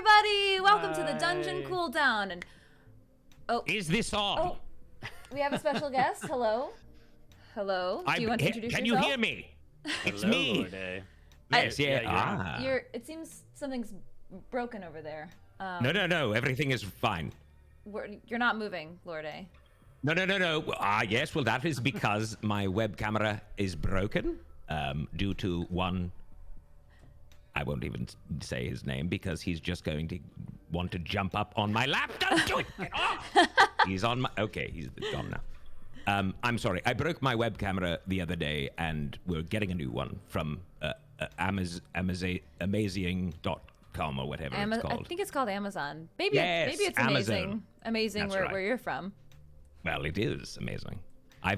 everybody! Welcome to the Dungeon Cooldown. And is this on? Oh, we have a special guest. Hello. Do you want to introduce yourself? Can you hear me? It's me. Yes, yeah. It seems something's broken over there. No. Everything is fine. You're not moving, Lord A. No. Yes, well, that is because my web camera is broken due to one. I won't even say his name because he's just going to want to jump up on my lap. Don't do it! Get off! He's on my... Okay, he's gone now. I'm sorry. I broke my web camera the other day, and we're getting a new one from amazing.com or whatever it's called. I think it's called Amazon. Maybe it's Amazon. Amazing where you're from. Well, it is amazing.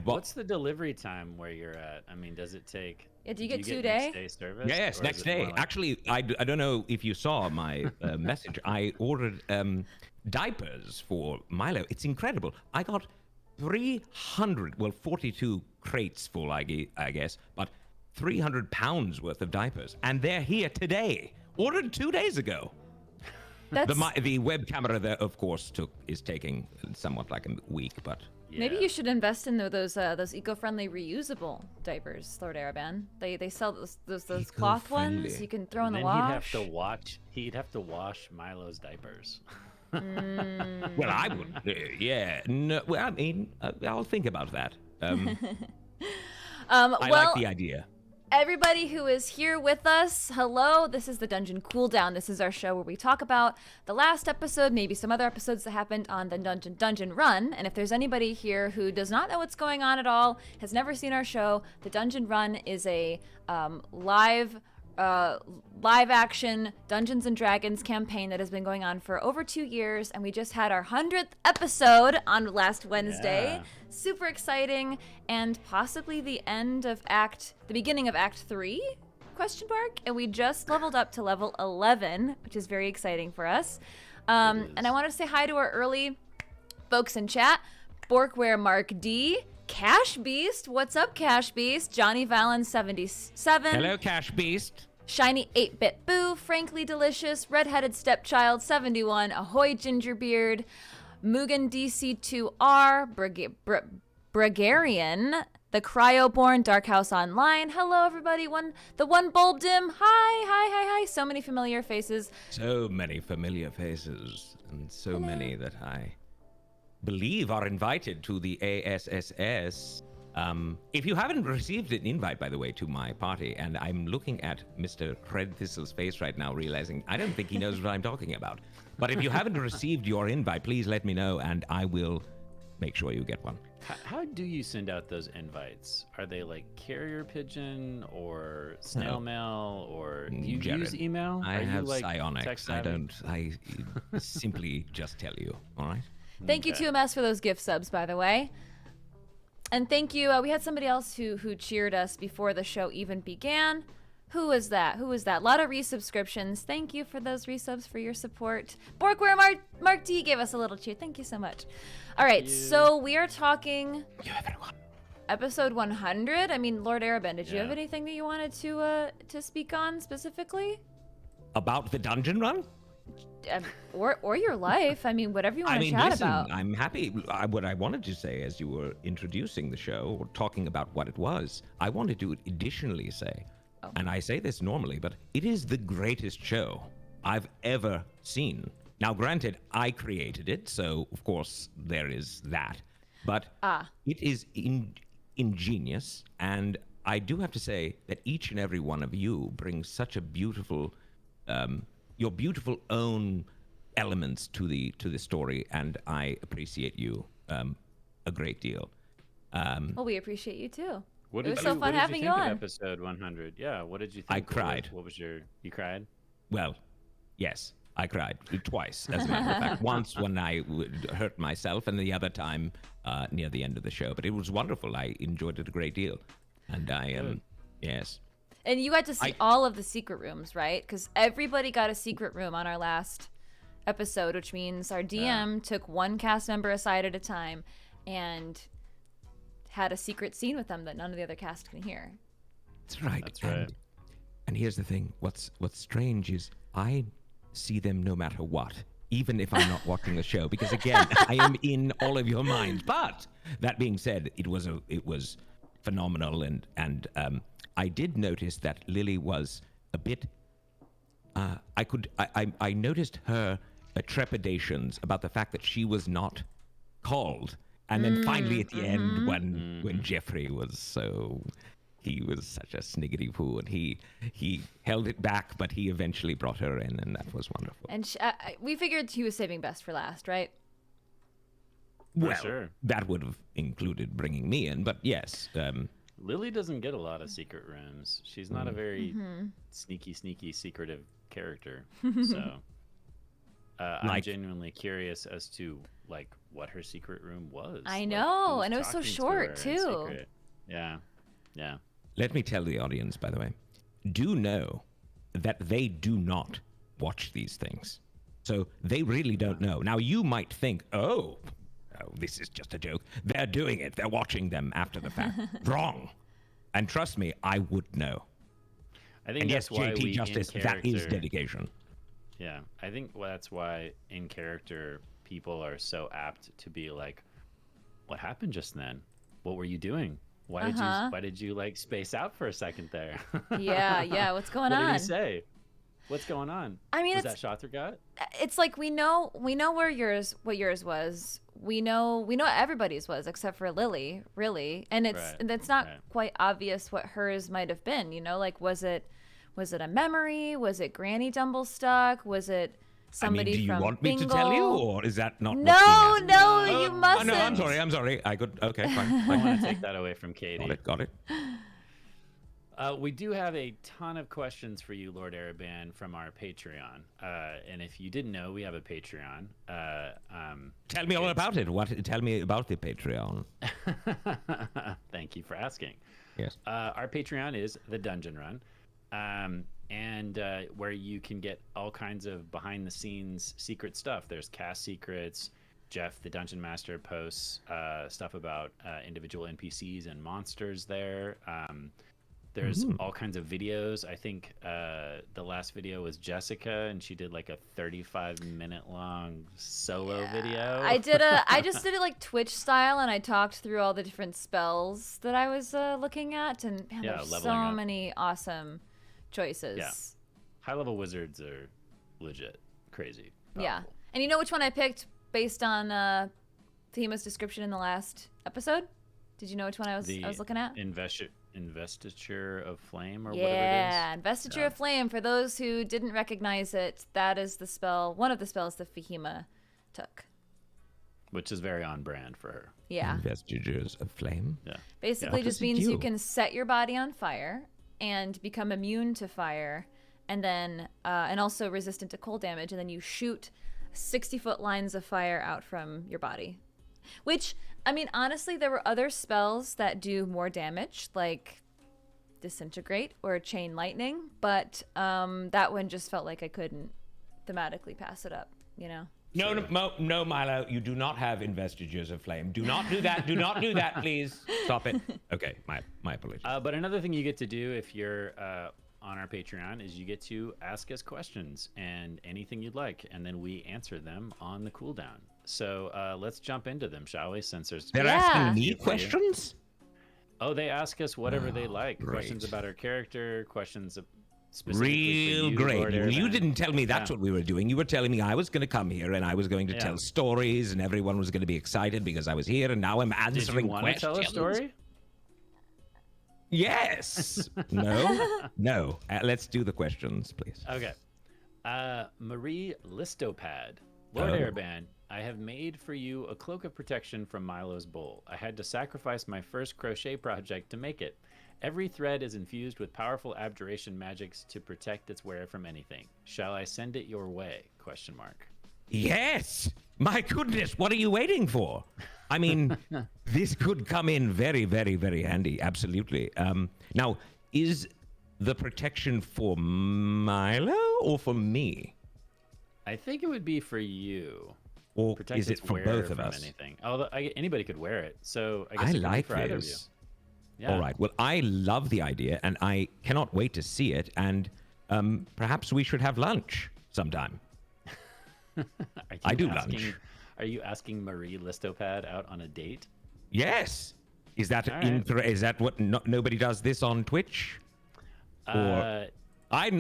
What's the delivery time where you're at? I mean, does it take... Yeah, do you get 2 day? Next day service? Yes, next day. Like... Actually, I don't know if you saw my message. I ordered diapers for Milo. It's incredible. I got 42 crates full, I guess, but 300 pounds worth of diapers. And they're here today. Ordered 2 days ago. The web camera there, of course, is taking somewhat like a week, but... Yeah. Maybe you should invest in those eco-friendly reusable diapers, Lord Arrabban. They sell those cloth ones you can throw in the wash. He'd have to wash Milo's diapers. Well, I would. Yeah. No. Well, I mean, I'll think about that. I like the idea. Everybody who is here with us, hello. This is the Dungeon Cooldown. This is our show where we talk about the last episode, maybe some other episodes that happened on the Dungeon Run. And if there's anybody here who does not know what's going on at all, has never seen our show, the Dungeon Run is a live action Dungeons and Dragons campaign that has been going on for over 2 years, and we just had our 100th episode on last Wednesday. Super exciting, and possibly the beginning of Act 3? ? And we just leveled up to level 11, which is very exciting for us. And I want to say hi to our early folks in chat. Borkware Mark D, Cash Beast, what's up, Cash Beast? Johnny Valen 77. Hello, Cash Beast. Shiny 8-Bit Boo, Frankly Delicious, Redheaded Stepchild 71, Ahoy Gingerbeard, Mugen DC2R, Bregarian, The Cryoborn, Dark House Online. Hello, everybody. The one bulb dim. Hi. So many familiar faces. So many familiar faces, and so many that I believe are invited to the ASSS. If you haven't received an invite, by the way, to my party, and I'm looking at Mr. Red Thistle's face right now, realizing I don't think he knows what I'm talking about. But if you haven't received your invite, please let me know, and I will make sure you get one. How do you send out those invites? Are they like carrier pigeon or snail mail, or do you use email? I have psionics. I simply just tell you, all right? Thank you, 2MS, for those gift subs, by the way. And thank you. We had somebody else who cheered us before the show even began. Who was that? A lot of resubscriptions. Thank you for those resubs, for your support. Borkware Mark D gave us a little cheer. Thank you so much. All right, so we are talking episode 100. I mean, Lord Arrabban, did you have anything that you wanted to speak on specifically? About the Dungeon Run? Or your life. I mean, whatever you want to chat about. I'm happy. What I wanted to say as you were introducing the show or talking about what it was, I wanted to additionally say, and I say this normally, but it is the greatest show I've ever seen. Now, granted, I created it, so of course there is that. But it is ingenious, and I do have to say that each and every one of you brings such a beautiful, your beautiful own elements to the story, and I appreciate you a great deal. Well, we appreciate you too. It was so fun having you on. Episode 100. Yeah, what did you think? I cried. You cried? Well, yes, I cried twice, as a matter of fact. Once when I hurt myself, and the other time near the end of the show. But it was wonderful. I enjoyed it a great deal. And yes. And you got to see all of the secret rooms, right? Because everybody got a secret room on our last episode, which means our DM took one cast member aside at a time and had a secret scene with them that none of the other cast can hear. That's right. And here's the thing. What's strange is I see them no matter what, even if I'm not watching the show, because again, I am in all of your minds. But that being said, it was phenomenal, and I did notice that Lily was a bit. I noticed her trepidations about the fact that she was not called, and then finally at the end, when Jeffrey was he was such a sniggity poo, and he held it back, but he eventually brought her in, and that was wonderful. And we figured he was saving best for last, right? Well, sure. That would have included bringing me in, but yes. Lily doesn't get a lot of secret rooms. She's not a very sneaky, secretive character. So I'm genuinely curious as to like what her secret room was. I know, like, and it was so short too. Yeah. Let me tell the audience, by the way, do know that they do not watch these things. So they really don't know. Now, you might think, oh, this is just a joke. They're doing it. They're watching them after the fact. Wrong. And trust me, I would know. I think and that's yes, why JT we Justice, in that is character- dedication. Yeah, I think that's why in character people are so apt to be like, "What happened just then? What were you doing? Why did you like space out for a second there?" Yeah. What's going on? What did he say? What's going on? I mean, was that Shottergut? It's like we know what yours was. We know everybody's was except for Lily, really, and it's not quite obvious what hers might have been. You know, like was it a memory? Was it Granny Dumblestuck? Was it somebody do you from want me to Bingle? tell you, or is that not? No, you Oh, mustn't. no, I'm sorry. I could. Okay, fine. I want to take that away from Katie. Got it. We do have a ton of questions for you, Lord Arrabban, from our Patreon. And if you didn't know, we have a Patreon. Tell me all about it. Tell me about the Patreon. Thank you for asking. Yes. Our Patreon is the Dungeon Run, and where you can get all kinds of behind-the-scenes secret stuff. There's cast secrets. Jeff, the Dungeon Master, posts stuff about individual NPCs and monsters there. There's all kinds of videos. I think the last video was Jessica, and she did like a 35-minute long solo video. I just did it like Twitch style, and I talked through all the different spells that I was looking at, and man, there's so many awesome choices. Yeah, high-level wizards are legit crazy. Yeah, and you know which one I picked based on Fahima's description in the last episode? Did you know which one I was looking at? Investiture of Flame, or whatever it is. Yeah, Investiture of Flame. For those who didn't recognize it, that is the spell, one of the spells that Fahima took. Which is very on brand for her. Yeah. Investitures of Flame. Yeah. Basically just means you can set your body on fire and become immune to fire, and then and also resistant to cold damage, and then you shoot 60-foot lines of fire out from your body. Which, I mean, honestly, there were other spells that do more damage, like Disintegrate or Chain Lightning, but that one just felt like I couldn't thematically pass it up, you know? No, Milo, you do not have Investitures of Flame. Do not do that. Do not do that, please. Stop it. Okay, my apologies. But another thing you get to do if you're on our Patreon is you get to ask us questions and anything you'd like, and then we answer them on the cooldown. So let's jump into them, shall we? Since they're asking me questions. Oh, they ask us whatever they like. Great. Questions about our character, questions specifically Real for you, great. Lord Well, you Arrabban. didn't tell me that's what we were doing. You were telling me I was going to come here and I was going to tell stories, and everyone was going to be excited because I was here, and now I'm answering Did you want questions. to tell a story? Yes. No. Let's do the questions, please. Okay. Marie Listopad. Lord Arrabban, I have made for you a cloak of protection from Milo's bowl. I had to sacrifice my first crochet project to make it. Every thread is infused with powerful abjuration magics to protect its wearer from anything. Shall I send it your way? ? Yes. My goodness, what are you waiting for? I mean, this could come in very, very, very handy. Absolutely. Now, is the protection for Milo or for me? I think it would be for you. Or Protect is it its for wearer both of from us? Anything. Although anybody could wear it, so I guess I it could be like for either of you. this. Yeah. All right. Well, I love the idea, and I cannot wait to see it. And perhaps we should have lunch. sometime. Are I you do asking- lunch. Are you asking Marie Listopad out on a date? Yes. Is that All right. is that what nobody does this on Twitch? Or I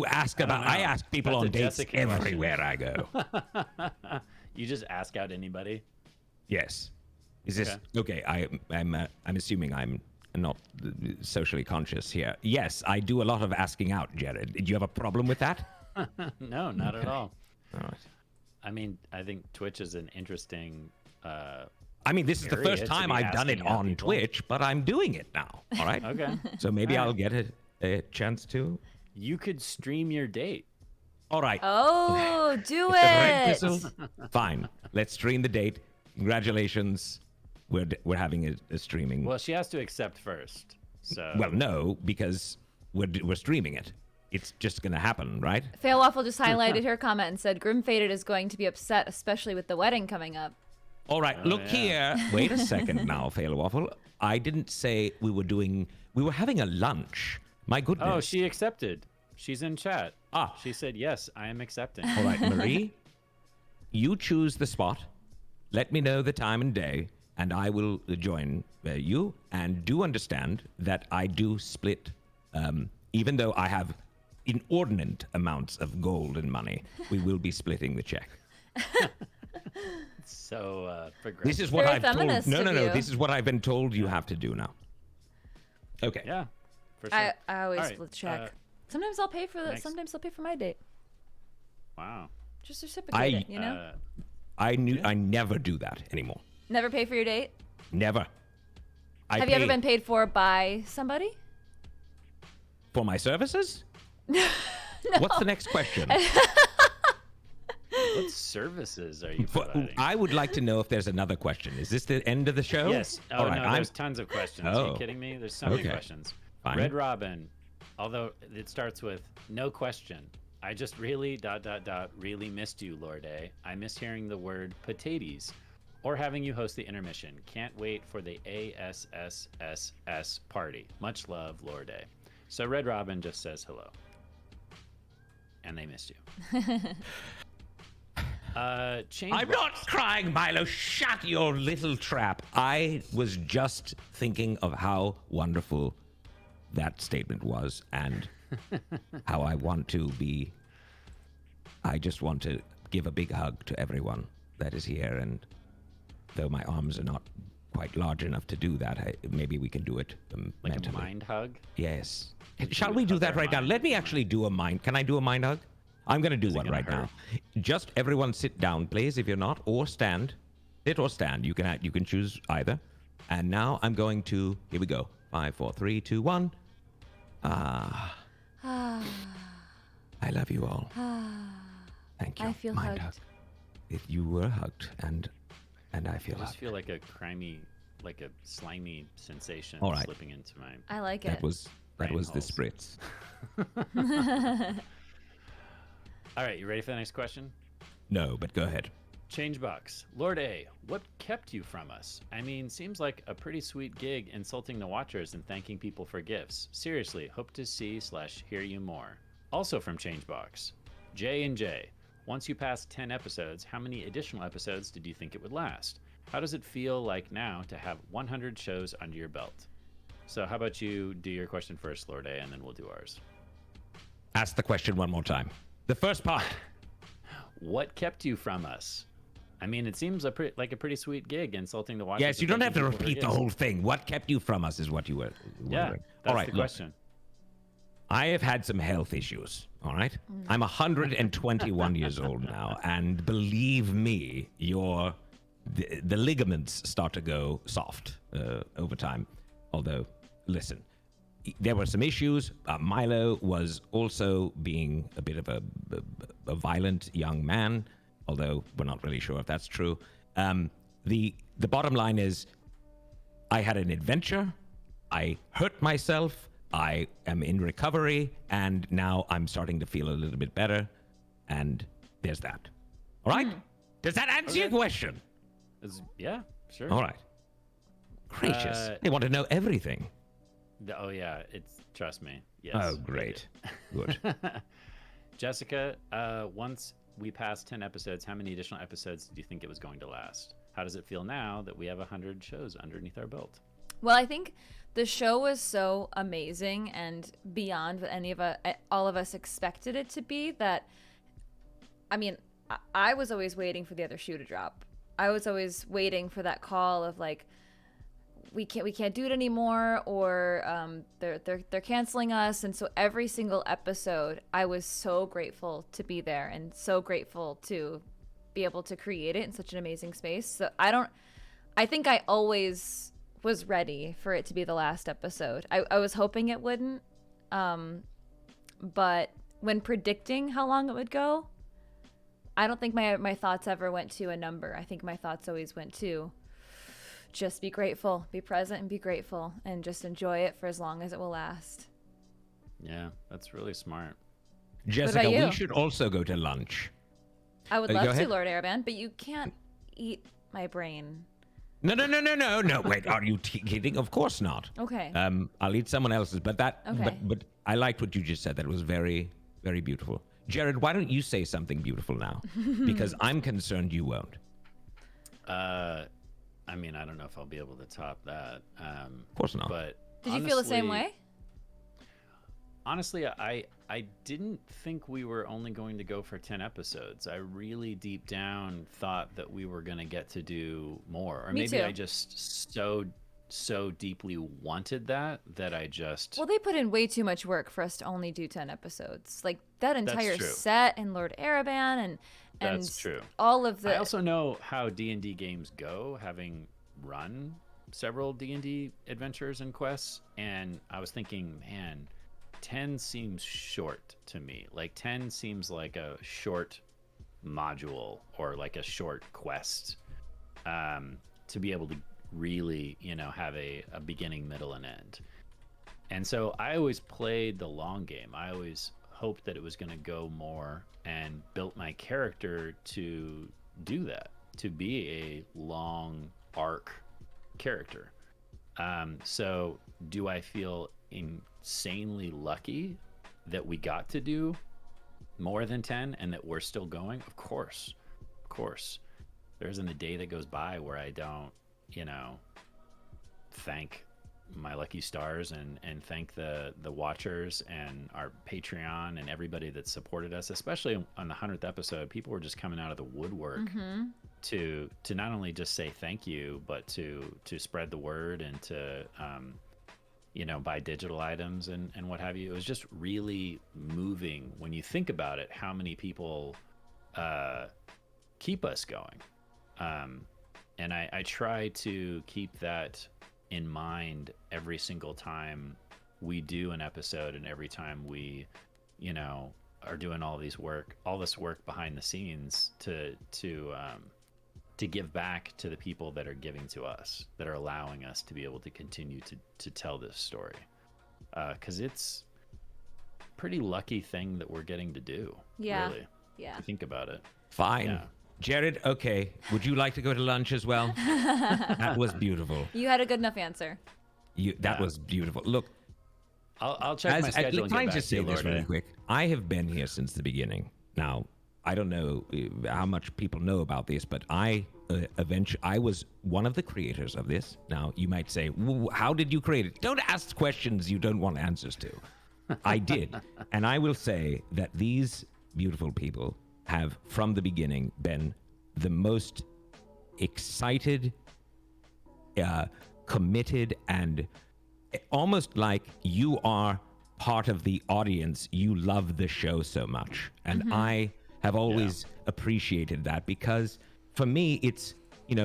ask don't I know. ask people That's on a dates Jessica question. everywhere I go. You just ask out anybody? Yes. Is this okay? I'm assuming I'm not socially conscious here. Yes, I do a lot of asking out, Jared. Do you have a problem with that? No, not at all. All right. I mean, I think Twitch is an interesting. I mean, this is the area first to time be I've done it asking out on people. Twitch, but I'm doing it now. All right. Okay. So maybe All I'll right. get a chance to. You could stream your date. All right. Oh, do If the red it. whistle- Fine. Let's stream the date. Congratulations. We're having a streaming. Well, she has to accept first. So. Well, no, because we're streaming it. It's just gonna happen, right? Fail Waffle just highlighted her comment and said Grim Faded is going to be upset, especially with the wedding coming up. All right, look yeah. here. Wait a second now, Fail Waffle. I didn't say we were having a lunch. My goodness. Oh, she accepted. She's in chat. Ah. She said, yes, I am accepting. All right, Marie, you choose the spot. Let me know the time and day, and I will join you. And do understand that I do split, even though I have inordinate amounts of gold and money, we will be splitting the check. So progressive. This is what Very I've told. feminist No, of no, no. you. This is what I've been told you have to do now. Okay. Yeah, for sure. I always All right, split check. Sometimes I'll pay for the. next. Sometimes I'll pay for my date. Wow. Just reciprocate I- it, you know. I never do that anymore. Never pay for your date. Never. Have you ever been paid for by somebody? for my services? What's the next question? What services are you For- providing? I would like to know if there's another question. Is this the end of the show? Yes. Oh, All right. no, there's tons of questions. Are Oh. you kidding me? There's so many Okay. questions. Fine. Red Robin, although it starts with no question. I just really ... really missed you, Lord A. I miss hearing the word potatoes or having you host the intermission. Can't wait for the ASSSS party. Much love, Lord A. So Red Robin just says hello. And they missed you. Change I'm not crying, Milo. Shut your little trap. I was just thinking of how wonderful that statement was and how I want to be. I just want to give a big hug to everyone that is here. And though my arms are not quite large enough to do that, maybe we can do it like mentally. a mind hug. Yes. Can Shall you we do hug that our right now? mind? Let me actually do a mind. Can I do a mind hug? I'm going to do Is it one gonna right now. hurt? Just everyone sit down, please, if you're not, or stand. Sit or stand. You can choose either. And now I'm going to, here we go. 5, 4, 3, 2, 1. I love you all. Thank you. I feel mind hugged. hug. If you were hugged, and I feel I just hugged. feel like a crimey, like a slimy sensation All right. slipping into my. I like it. That was the Brain spritz. All right, you ready for the next question? No, but go ahead. Changebox. Lord A, what kept you from us? I mean, seems like a pretty sweet gig insulting the watchers and thanking people for gifts. Seriously, hope to see/hear you more. Also from Changebox. J and J. Once you passed 10 episodes, how many additional episodes did you think it would last? How does it feel like now to have 100 shows under your belt? So how about you do your question first, Lord A, and then we'll do ours. Ask the question one more time. The first part. What kept you from us? I mean, it seems like a pretty sweet gig insulting the watchers. Yes, you and don't have to thanking people for repeat the gifts. whole thing. What kept you from us is what you were Yeah, wondering. that's All right, the look, question. I have had some health issues, all right? I'm 121 years old now, and believe me, the ligaments start to go soft over time. Although, listen, there were some issues. Milo was also being a bit of a violent young man, although we're not really sure if that's true. The bottom line is, I had an adventure. I hurt myself. I am in recovery, and now I'm starting to feel a little bit better. And there's that. All right? Does that answer your Okay. question? Yeah, sure. All right. Gracious. They want to know everything. Oh yeah, trust me. Yes. Oh, they great. do. Good. Jessica, once we passed 10 episodes, how many additional episodes do you think it was going to last? How does it feel now that we have 100 shows underneath our belt? Well, I think the show was so amazing and beyond what all of us expected it to be that, I mean, I was always waiting for the other shoe to drop. I was always waiting for that call of like, we can't do it anymore, or they're canceling us. And so every single episode, I was so grateful to be there and so grateful to be able to create it in such an amazing space. So I think I always was ready for it to be the last episode. I was hoping it wouldn't, but when predicting how long it would go, I don't think my thoughts ever went to a number. I think my thoughts always went to just be grateful, be present and be grateful, and just enjoy it for as long as it will last. Yeah, that's really smart. Jessica, we should also go to lunch. I would love to, Lord Arrabban, but you can't eat my brain. No. Wait, are you kidding? Of course not. Okay. I'll eat someone else's, but Okay. But I liked what you just said. That was very, very beautiful. Jared, why don't you say something beautiful now? Because I'm concerned you won't. I mean, I don't know if I'll be able to top that. Of course not. But did you feel the same way? Honestly, I didn't think we were only going to go for 10 episodes. I really deep down thought that we were going to get to do more. Or Me maybe too. I just so deeply wanted that I just... Well, they put in way too much work for us to only do 10 episodes. Like that entire true. set and Lord Arrabban and That's true. all of the... I also know how D&D games go, having run several D&D adventures and quests, and I was thinking, man, 10 seems short to me. Like 10 seems like a short module or like a short quest to be able to really, have a beginning, middle, and end. And so I always played the long game. I always hoped that it was going to go more, and built my character to do that, to be a long arc character. So do I feel insanely lucky that we got to do more than 10 and that we're still going? Of course. There isn't a day that goes by where I don't, thank my lucky stars and thank the watchers and our Patreon and everybody that supported us, especially on the 100th episode. People were just coming out of the woodwork to not only just say thank you, but to spread the word and to buy digital items and what have you. It was just really moving when you think about it, how many people keep us going. And I try to keep that in mind every single time we do an episode, and every time we, are doing all this work behind the scenes to give back to the people that are giving to us, that are allowing us to be able to continue to tell this story. 'Cause it's a pretty lucky thing that we're getting to do. Yeah. Really. Yeah. If you think about it. Fine. Yeah. Jared, okay. Would you like to go to lunch as well? That was beautiful. You had a good enough answer. That was beautiful. Look, I'll check my schedule and get can I back just to say you, this Lord. really quick? I have been here since the beginning. Now, I don't know how much people know about this, but I was one of the creators of this. Now, you might say, how did you create it? Don't ask questions you don't want answers to. I did. And I will say that these beautiful people have, from the beginning, been the most excited, committed, and almost like you are part of the audience. You love the show so much. And I have always appreciated that, because for me, it's,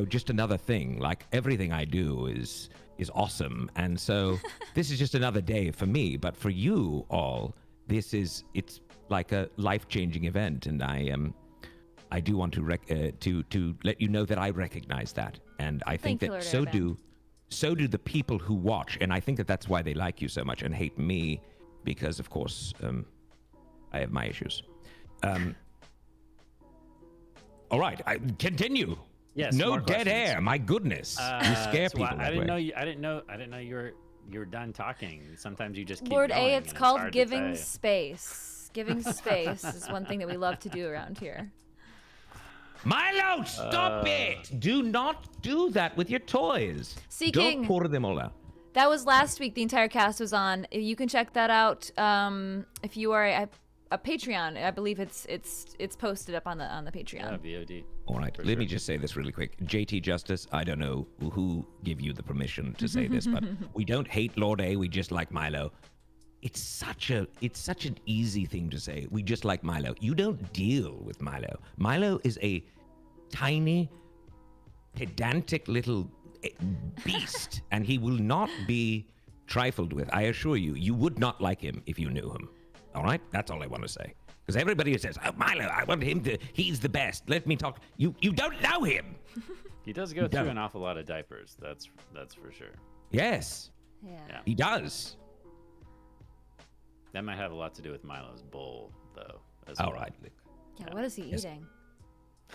just another thing. Like everything I do is awesome. And so this is just another day for me. But for you all, it's like a life-changing event. And I do want to let you know that I recognize that. And I think that so do the people who watch. And I think that that's why they like you so much and hate me, because of course, I have my issues. All right, continue. Yes. No more dead questions. air. My goodness, you scare people. I didn't know you were done talking. Sometimes you just keep Lord going, A, and it's it's called hard to giving say. space. Giving space is one thing that we love to do around here. Milo, stop it! Do not do that with your toys. Seeking. Don't pour them all out. That was last week. The entire cast was on. You can check that out if you are a Patreon. I believe it's posted up on the Patreon. Yeah, VOD. All right, let me just say this really quick. JT Justice, I don't know who gave you the permission to say this, but we don't hate Lord A, we just like Milo. It's such an easy thing to say. We just like Milo. You don't deal with Milo. Milo is a tiny, pedantic little beast, and he will not be trifled with. I assure you, you would not like him if you knew him. All right? That's all I want to say. Because everybody says, oh, Milo, I want him to, he's the best. Let me talk. You don't know him. He does go through an awful lot of diapers. That's for sure. Yes. Yeah. He does. That might have a lot to do with Milo's bowl, though. All right. Yeah, what is he eating?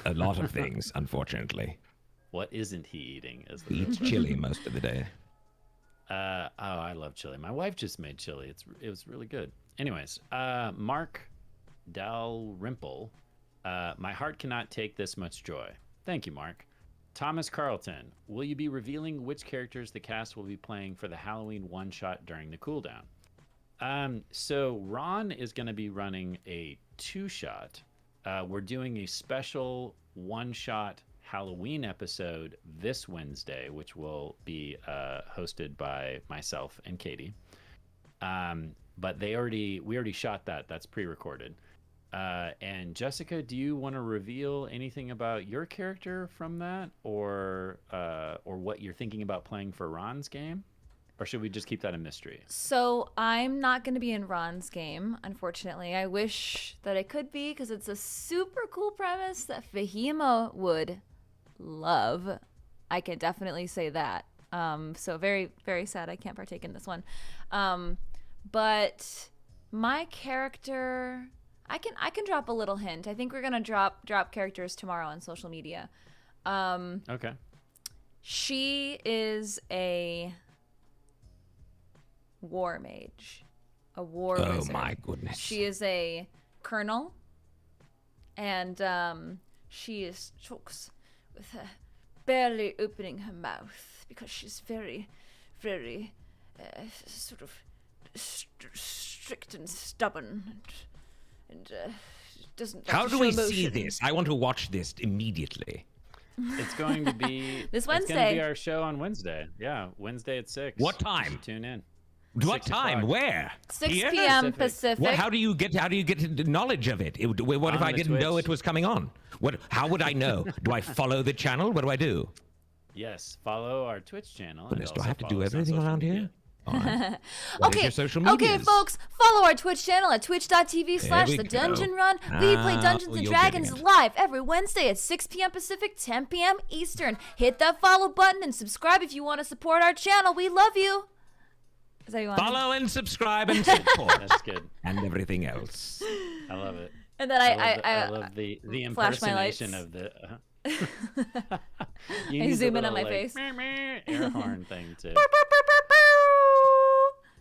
A lot of things, unfortunately. What isn't he eating? He eats chili most of the day. I love chili. My wife just made chili. It was really good. Anyways, Mark Dalrymple, my heart cannot take this much joy. Thank you, Mark. Thomas Carlton, will you be revealing which characters the cast will be playing for the Halloween one-shot during the cooldown? So Ron is going to be running a two-shot. We're doing a special one-shot Halloween episode this Wednesday, which will be hosted by myself and Katie. But we already shot that. That's pre-recorded. And Jessica, do you want to reveal anything about your character from that, or what you're thinking about playing for Ron's game? Or should we just keep that a mystery? So I'm not going to be in Ron's game, unfortunately. I wish that I could be, because it's a super cool premise that Fahima would love. I can definitely say that. So very, very sad I can't partake in this one. But my character, I can drop a little hint. I think we're going to drop characters tomorrow on social media. Okay. She is a war mage, a war wizard. Oh my goodness. She is a colonel, and she talks with barely opening her mouth because she's very, very sort of strict and stubborn, and doesn't. How do we see emotion. this? I want to watch this immediately. It's going to be this Wednesday. It's going to be our show on Wednesday. Yeah, Wednesday at 6. What time? Tune in. What time? Where? 6 Here? p.m. Pacific. How do you get the knowledge of it? What if I didn't know it was coming on? How would I know? Do I follow the channel? What do I do? Yes, follow our Twitch channel. Goodness, do I have to do everything around here? All right. Okay, okay, folks, follow our Twitch channel at twitch.tv/The Dungeon Run. We play Dungeons and Dragons live every Wednesday at 6 p.m. Pacific, 10 p.m. Eastern. Hit that follow button and subscribe if you want to support our channel. We love you. Is that you want? Follow and subscribe and support. That's good. And everything else. I love it. And then I love the flash my lights. impersonation of the. I zoom in on my face. Air horn thing too.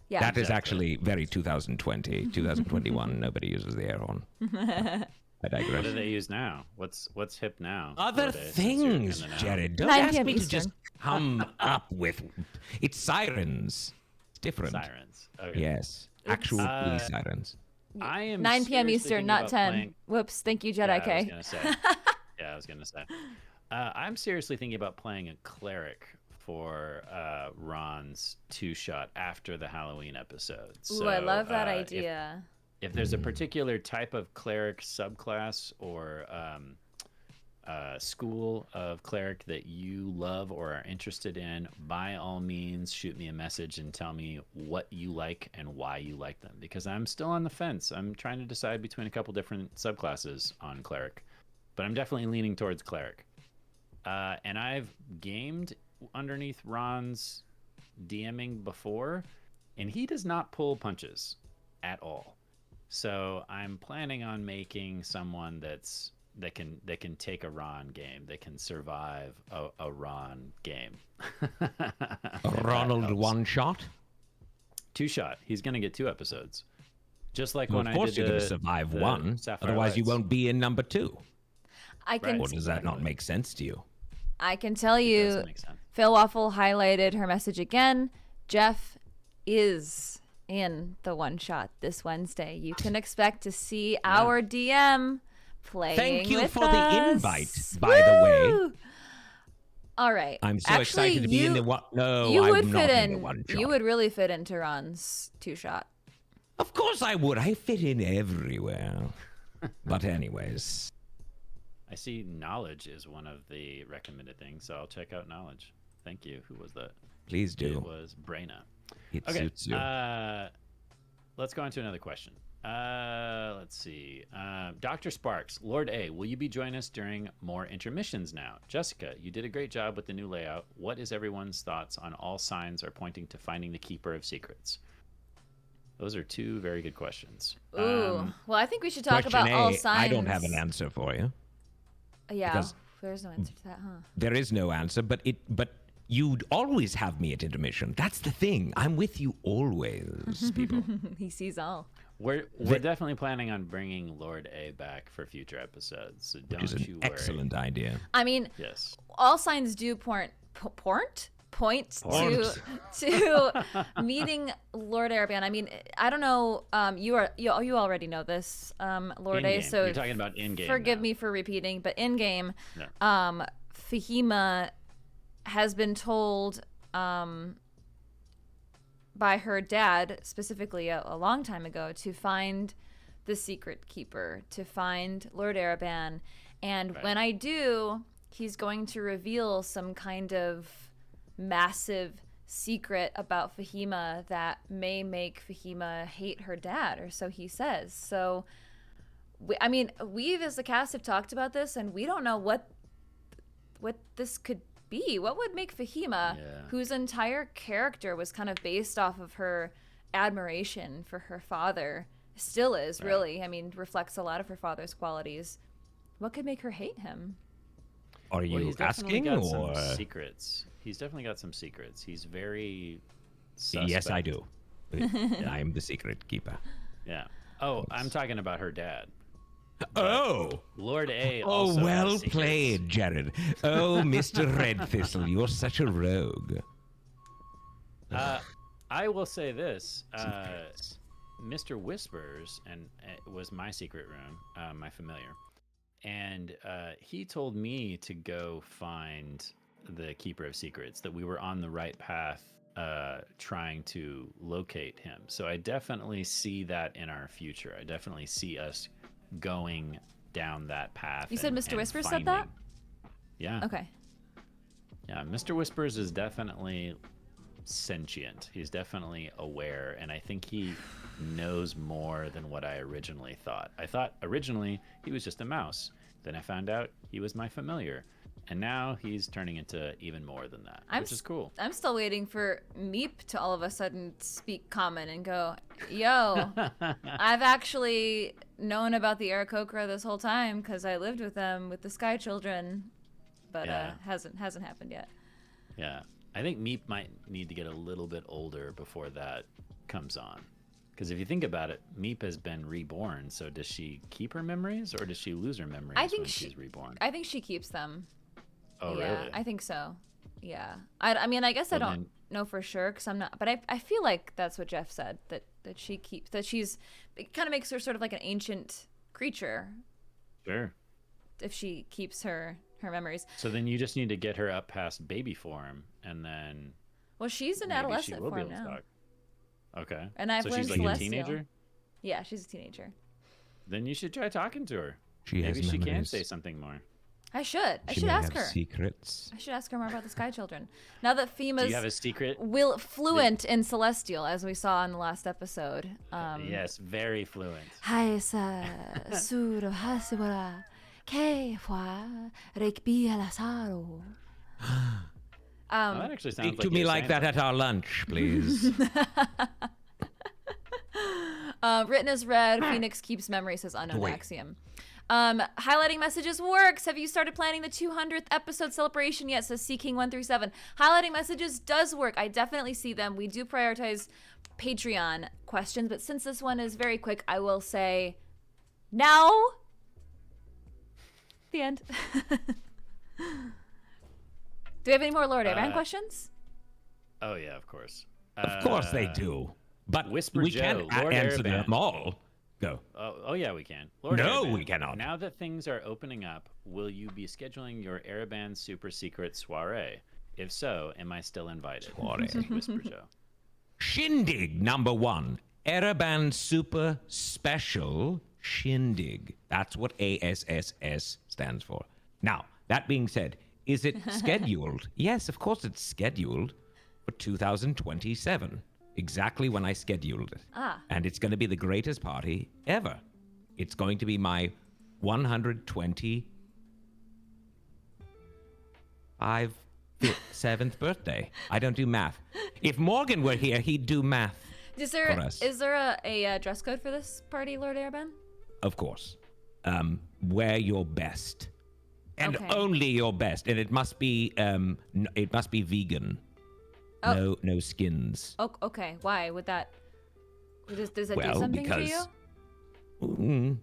Yeah. That is actually very 2020, 2021. Nobody uses the air horn. I digress. What do they use now? What's hip now? Other things, Jared. Don't 9 ask p.m. me to Eastern. just come up with. It's sirens. It's different. Sirens. Okay. Yes, actual police sirens. I am 9 p.m. seriously Eastern, thinking not about 10. playing- Whoops. Thank you, Jedi Yeah, K. I was gonna say. I'm seriously thinking about playing a cleric for Ron's two-shot after the Halloween episode. Ooh, I love that idea. If there's a particular type of cleric subclass or school of cleric that you love or are interested in, by all means, shoot me a message and tell me what you like and why you like them. Because I'm still on the fence. I'm trying to decide between a couple different subclasses on cleric, but I'm definitely leaning towards cleric. And I've gamed underneath Ron's DMing before, and he does not pull punches at all. So I'm planning on making someone that can take a Ron game, that can survive a Ron game. Ronald one shot. 2-shot. He's gonna get 2 episodes. Just like Well, when of I course did you're going to the survive the one. Sapphire Otherwise, you Lights. won't be in number 2. I can Right. Or does that not make sense to you? I can tell It you, does make sense. Phil Waffle highlighted her message again. Jeff is in the one shot this Wednesday. You can expect to see our DM playing Thank you with for us. the invite, by the way. Woo! All right. I'm so Actually, excited to be in the one. No, you would I'm fit not in in. the one shot. You would really fit into Ron's 2-shot. Of course I would. I fit in everywhere. But anyways. I see knowledge is one of the recommended things, so I'll check out knowledge. Thank you. Who was that? Please do. It was Brayna. It Okay. suits you. Let's go on to another question. Let's see. Dr. Sparks, Lord A, will you be joining us during more intermissions now? Jessica, you did a great job with the new layout. What is everyone's thoughts on all signs are pointing to finding the Keeper of Secrets? Those are 2 very good questions. Ooh. Well, I think we should talk Question about all A, signs. I don't have an answer for you. Yeah. because- There's no answer to that, huh? There is no answer, but you'd always have me at intermission. That's the thing. I'm with you always, people. He sees all. We're definitely planning on bringing Lord A back for future episodes, so don't Which is you an worry. excellent idea. I mean, Yes. all signs do point to meeting Lord Arrabban. I mean, I don't know. You already know this, Lord A. In-game. So You're talking about in-game forgive now. me for repeating, but in game, Yeah. Fahima has been told by her dad, specifically a long time ago, to find the secret keeper, to find Lord Arrabban. And when I do, he's going to reveal some kind of massive secret about Fahima that may make Fahima hate her dad, or so he says. So, we as a cast have talked about this, and we don't know what this could be. What would make Fahima, whose entire character was kind of based off of her admiration for her father, still is really, I mean, reflects a lot of her father's qualities. What could make her hate him? Are you He's definitely asking, got or some secrets. He's definitely got some secrets. He's very suspect. yes, I do. I am the secret keeper. Yeah. Oh, I'm talking about her dad. Oh. Lord A. Oh, also well has secrets. played, Jared. Oh, Mr. Red Thistle, you're such a rogue. I will say this. Mr. Whispers was my secret room, my familiar. And he told me to go find the Keeper of Secrets, that we were on the right path trying to locate him. So I definitely see that in our future. I definitely see us going down that path. You said Mr. and Whispers said that? Yeah. Okay. Yeah, Mr. Whispers is definitely sentient. He's definitely aware, and I think he knows more than what I originally thought. I thought originally he was just a mouse. Then I found out he was my familiar. And now he's turning into even more than that, which is cool. I'm still waiting for Meep to all of a sudden speak common and go, yo, I've actually known about the Aarakocra this whole time because I lived with them with the Sky Children, but hasn't happened yet. Yeah. I think Meep might need to get a little bit older before that comes on. Because if you think about it, Meep has been reborn. So does she keep her memories or does she lose her memories when she's reborn? I think she keeps them. Oh, yeah, really? I think so. Yeah. I mean, I guess I don't know for sure because I'm not, but I feel like that's what Jeff said, that she keeps, that she's, it kind of makes her sort of like an ancient creature. Sure. If she keeps her memories. So then you just need to get her up past baby form and then. Well, she's an adolescent form now. Okay. And I've so learned she's like Celestial. a teenager? Yeah, she's a teenager. Then you should try talking to her. Maybe she can memories. say something more. I should. I She should may ask have her. secrets. I should ask her more about the Sky Children. Now that FEMA's Do you have a secret? fluent in Celestial, as we saw in the last episode. Yes, very fluent. Haisa suro hasibara kefwa rekbia lasaro. That actually sounds Speak like to me you're like saying that at our lunch, please. Written as red, Phoenix keeps memory, says unknown axiom. Highlighting messages works. Have you started planning the 200th episode celebration yet? Says King137. Highlighting messages does work. I definitely see them. We do prioritize Patreon questions, but since this one is very quick, I will say now. The end. Do we have any more Lord Arrabban questions? Oh yeah, of course. Of course they do. But Whisper we Joe, can't Lord answer Arrabban. them all. Go. Oh yeah, we can. Lord No, Arrabban, we cannot. Now that things are opening up, will you be scheduling your Arrabban super secret soiree? If so, am I still invited? Soiree. Says Whisper Joe. Shindig number 1. Arrabban Super Special Shindig. That's what ASSS stands for. Now, that being said, is it scheduled? Yes, of course it's scheduled for 2027. Exactly when I scheduled it. And it's going to be the greatest party ever. It's going to be my 127th birthday. I don't do math. If Morgan were here, he'd do math Is for us. there a dress code for this party, Lord Arrabban? Of course. Wear your best. And Okay. only your best. And it must be vegan. Oh. No skins. Oh, okay. Why would that? Does that Well, do something for because- you?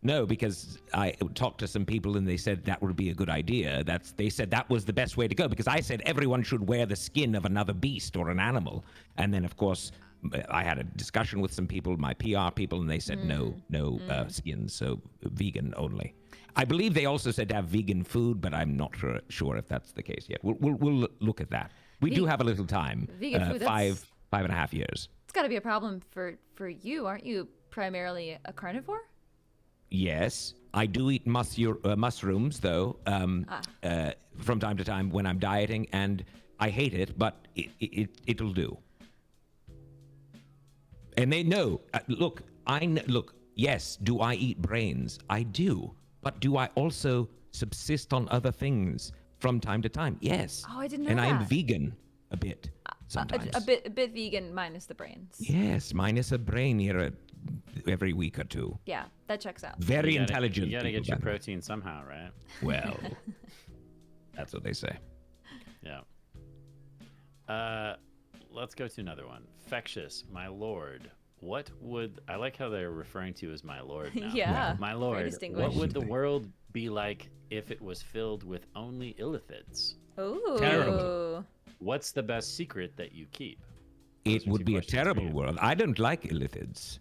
No, because I talked to some people and they said that would be a good idea. They said that was the best way to go, because I said everyone should wear the skin of another beast or an animal. And then, of course, I had a discussion with some people, my PR people, and they said no skins, so vegan only. I believe they also said to have vegan food, but I'm not sure if that's the case yet. We'll look at that. We do have a little time. Vegan food, five and a half years. It's got to be a problem for you, aren't you? Primarily a carnivore. Yes, I do eat mushrooms, though, from time to time when I'm dieting, and I hate it, but it'll do. And they know. Look, yes, do I eat brains? I do. But do I also subsist on other things from time to time? Yes. Oh, I didn't know and that. I am vegan a bit sometimes. A bit vegan minus the brains. Yes, minus a brain here every week or two. Yeah, that checks out. Very You gotta- intelligent. You gotta get people your down there. protein somehow, right? Well, that's what they say. Yeah. Let's go to another one. Fectious, my lord. What would I like how they're referring to you as my lord now? Yeah, My very lord. What distinguished. would the world be like if it was filled with only illithids? Ooh. Terrible. What's the best secret that you keep? It Those are would two be a questions for terrible you. world. I don't like illithids.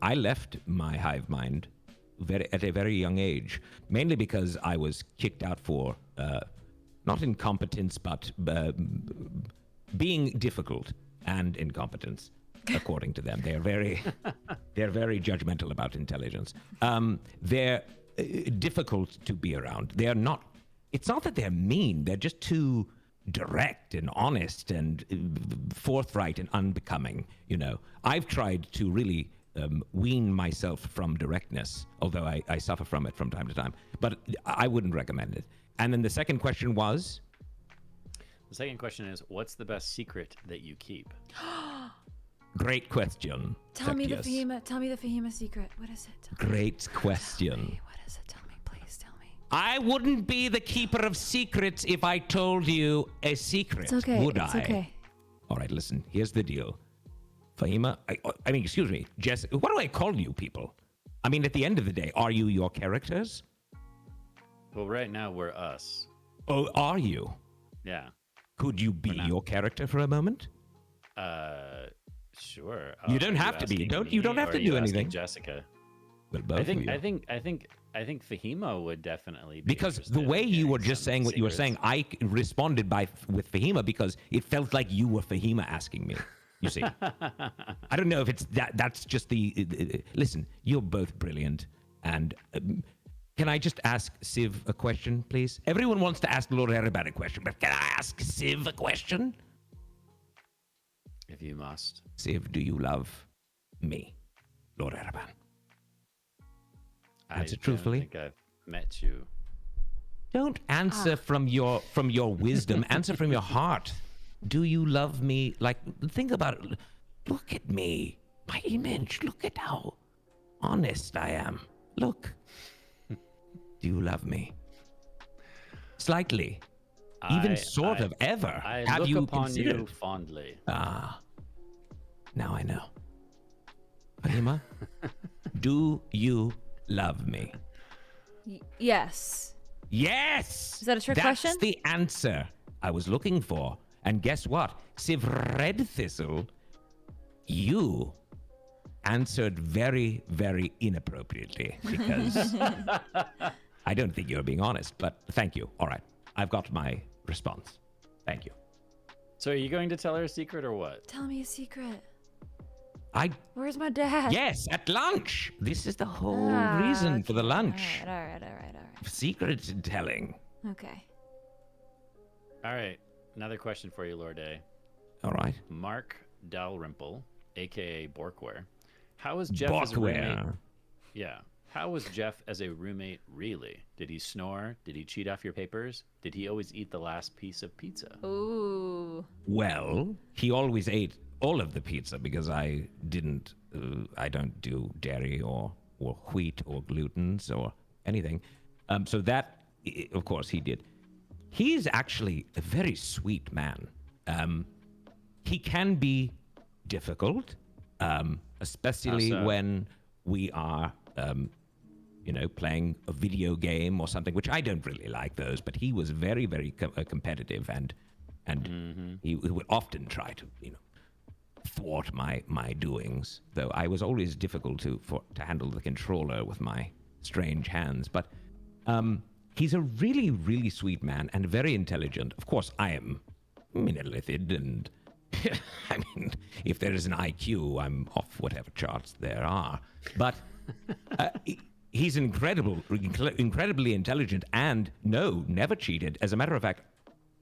I left my hive mind at a very young age, mainly because I was kicked out for not incompetence, but being difficult and incompetence, according to them. They're very judgmental about intelligence. They're difficult to be around. They're not. It's not that they're mean. They're just too direct and honest and forthright and unbecoming. You know, I've tried to really wean myself from directness, although I suffer from it from time to time. But I wouldn't recommend it. And then the second question was. The second question is, what's the best secret that you keep? Great question. Tell me the Zacchaeus. Fahima secret. What is it? Great question. What is it? Tell me, please tell me. I wouldn't be the keeper of secrets if I told you a secret, It's okay. would It's I? okay. All right, listen, here's the deal. Fahima, I mean, excuse me, Jess, what do I call you people? I mean, at the end of the day, are you your characters? Well, right now we're us. Oh, are you? Yeah. Could you be your character for a moment? Sure. You Are don't have to be. You don't have or to are you do asking anything. Jessica. Well, both I think of you. I think Fahima would definitely be Because the interested way in you were getting just some saying what you were saying, secrets. I responded with Fahima because it felt like you were Fahima asking me. You see, I don't know if it's that. That's just the. Listen, you're both brilliant, and can I just ask Civ a question, please? Everyone wants to ask Lord Arrabban a question, but can I ask Civ a question? If you must. Civ, do you love me, Lord Arrabban? Answer truthfully. I don't think I've met you. Don't answer from your wisdom. Answer from your heart. Do you love me? Like, think about it. Look at me. My image. Look at how honest I am. Look. Do you love me? Slightly. Even sort of ever. I Have look you upon considered? you fondly. Ah. Now I know. Fatima, do you love me? Yes. Yes! Is that a trick That's question? the answer I was looking for. And guess what? Civ Red Thistle, you answered very, very inappropriately because I don't think you're being honest, but thank you. All right. I've got my response. Thank you. So are you going to tell her a secret or what? Tell me a secret. Where's my dad? Yes, at lunch. This is the whole reason for the lunch. All right. Secret telling. Okay. All right. Another question for you, Lord A. All right. Mark Dalrymple, a.k.a. Borkware. How was Jeff as a roommate? Borkware. Yeah. How was Jeff as a roommate really? Did he snore? Did he cheat off your papers? Did he always eat the last piece of pizza? Ooh. Well, he always ate all of the pizza because I don't do dairy or wheat or glutens or anything. So that, of course, he did. He's actually a very sweet man. He can be difficult, especially when we are, playing a video game or something, which I don't really like those, but he was very, very competitive and he would often try to, thwart my doings, though I was always difficult to handle the controller with my strange hands. But he's a really, really sweet man and very intelligent. Of course, I am monolithid, and I mean, if there is an IQ, I'm off whatever charts there are. But he's incredibly intelligent, and no, never cheated. As a matter of fact,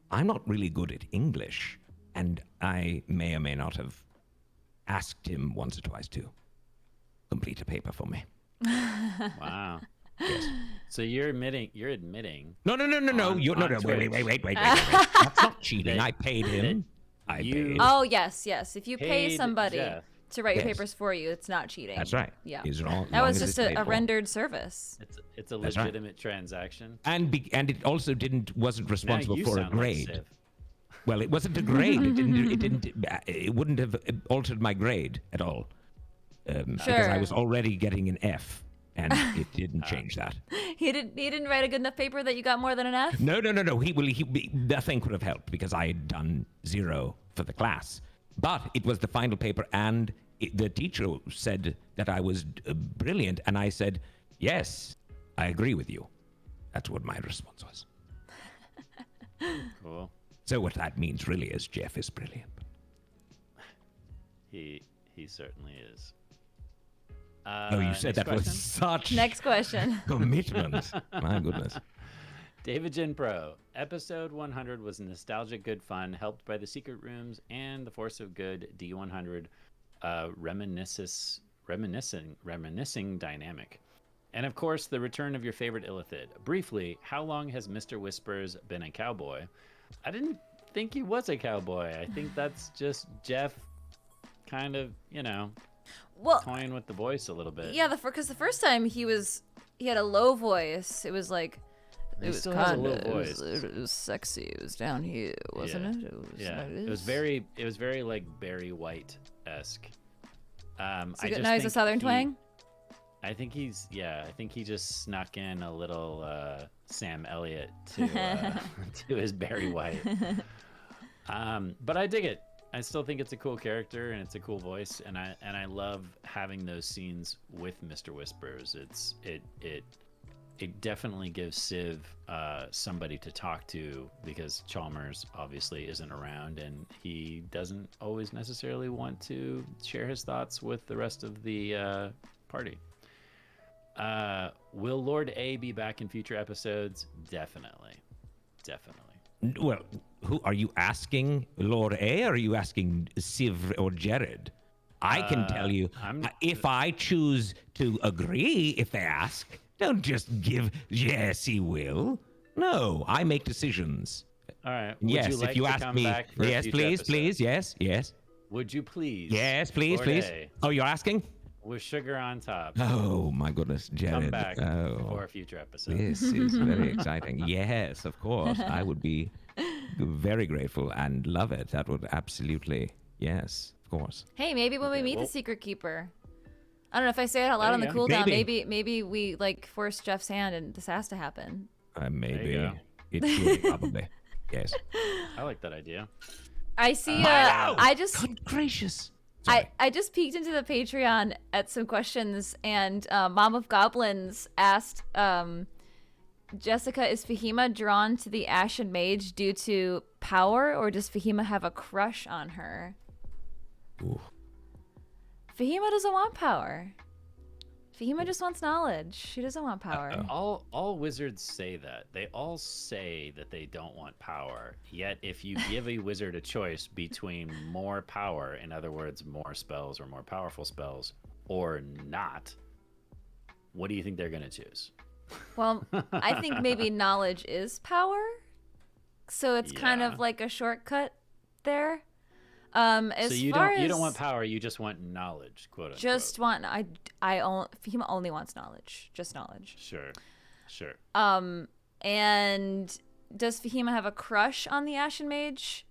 I'm not really good at English, and I may or may not have asked him once or twice to complete a paper for me. Wow. Yes. So you're admitting. No. On Wait. That's not cheating. I paid him. I paid. Oh, yes. If you pay Paid somebody Jeff. to write your Yes. papers for you, it's not cheating. That's right. Yeah. He's wrong. That was long as just it's paid a for. rendered service. It's a That's right. legitimate transaction. And it also wasn't Now responsible you for a sound like grade. Civ. Well, it wasn't a grade. It wouldn't have altered my grade at all. Because I Sure. was already getting an F, and it didn't change that. He didn't write a good enough paper that you got more than an F? No. Nothing could have helped because I had done 0 for the class. But it was the final paper, and the teacher said that I was brilliant, and I said, yes, I agree with you. That's what my response was. Cool. So what that means really is Jeff is brilliant. He certainly is. Oh, you said next that was question? such Next question. commitment. My goodness. David Jin Pro. Episode 100 was nostalgic good fun, helped by the secret rooms and the force of good D100 reminiscing dynamic. And of course, the return of your favorite Illithid. Briefly, how long has Mr. Whispers been a cowboy? I didn't think he was a cowboy. I think that's just Jeff kind of, Well, toying with the voice a little bit. yeah, because the first time he had a low voice. It was like He it was still has a kind low of voice. it was sexy. It was down here, wasn't Yeah. it? It was Yeah, like it was very like Barry White-esque. So now he's a southern twang. I think he just snuck in a little Sam Elliott to to his Barry White. But I dig it. I still think it's a cool character and it's a cool voice, and I love having those scenes with Mr. Whispers. It definitely gives Civ somebody to talk to, because Chalmers obviously isn't around and he doesn't always necessarily want to share his thoughts with the rest of the party. Will Lord A be back in future episodes? Definitely. Well, who are you asking, Lord A, or are you asking Civ or Jared? I can tell you, if I choose to agree, if they ask, don't just give, yes, he will. No, I make decisions. All right. Would Yes, you like if you to ask come me, back for a yes, future please, episode? please, yes. Would you please? Yes, please, Lord please. A, Oh, you're asking? with sugar on top, Oh, my goodness, Jared. come back Oh. for a future episode. This is very exciting. Yes, of course. I would be very grateful and love it. That would absolutely Yes, of course. Hey, maybe when we meet the Secret Keeper. I don't know if I say it out loud There on the you go. cooldown. Maybe. Maybe we like force Jeff's hand and this has to happen. Maybe. go. It should probably. Yes. I like that idea. I see. Milo! I just. Good gracious. Sorry. I just peeked into the Patreon at some questions, and Mom of Goblins asked, Jessica, is Fahima drawn to the Ashen Mage due to power, or does Fahima have a crush on her? Ooh. Fahima doesn't want power. Fahima just wants knowledge. She doesn't want power. All wizards say that. They all say that they don't want power. Yet, if you give a wizard a choice between more power, in other words, more spells or more powerful spells, or not, what do you think they're going to choose? Well, I think maybe knowledge is power. So it's kind Yeah. of like a shortcut there. So you don't want power, you just want knowledge, quote unquote. Just want Fahima only wants knowledge, just knowledge. Sure. And does Fahima have a crush on the Ashen Mage?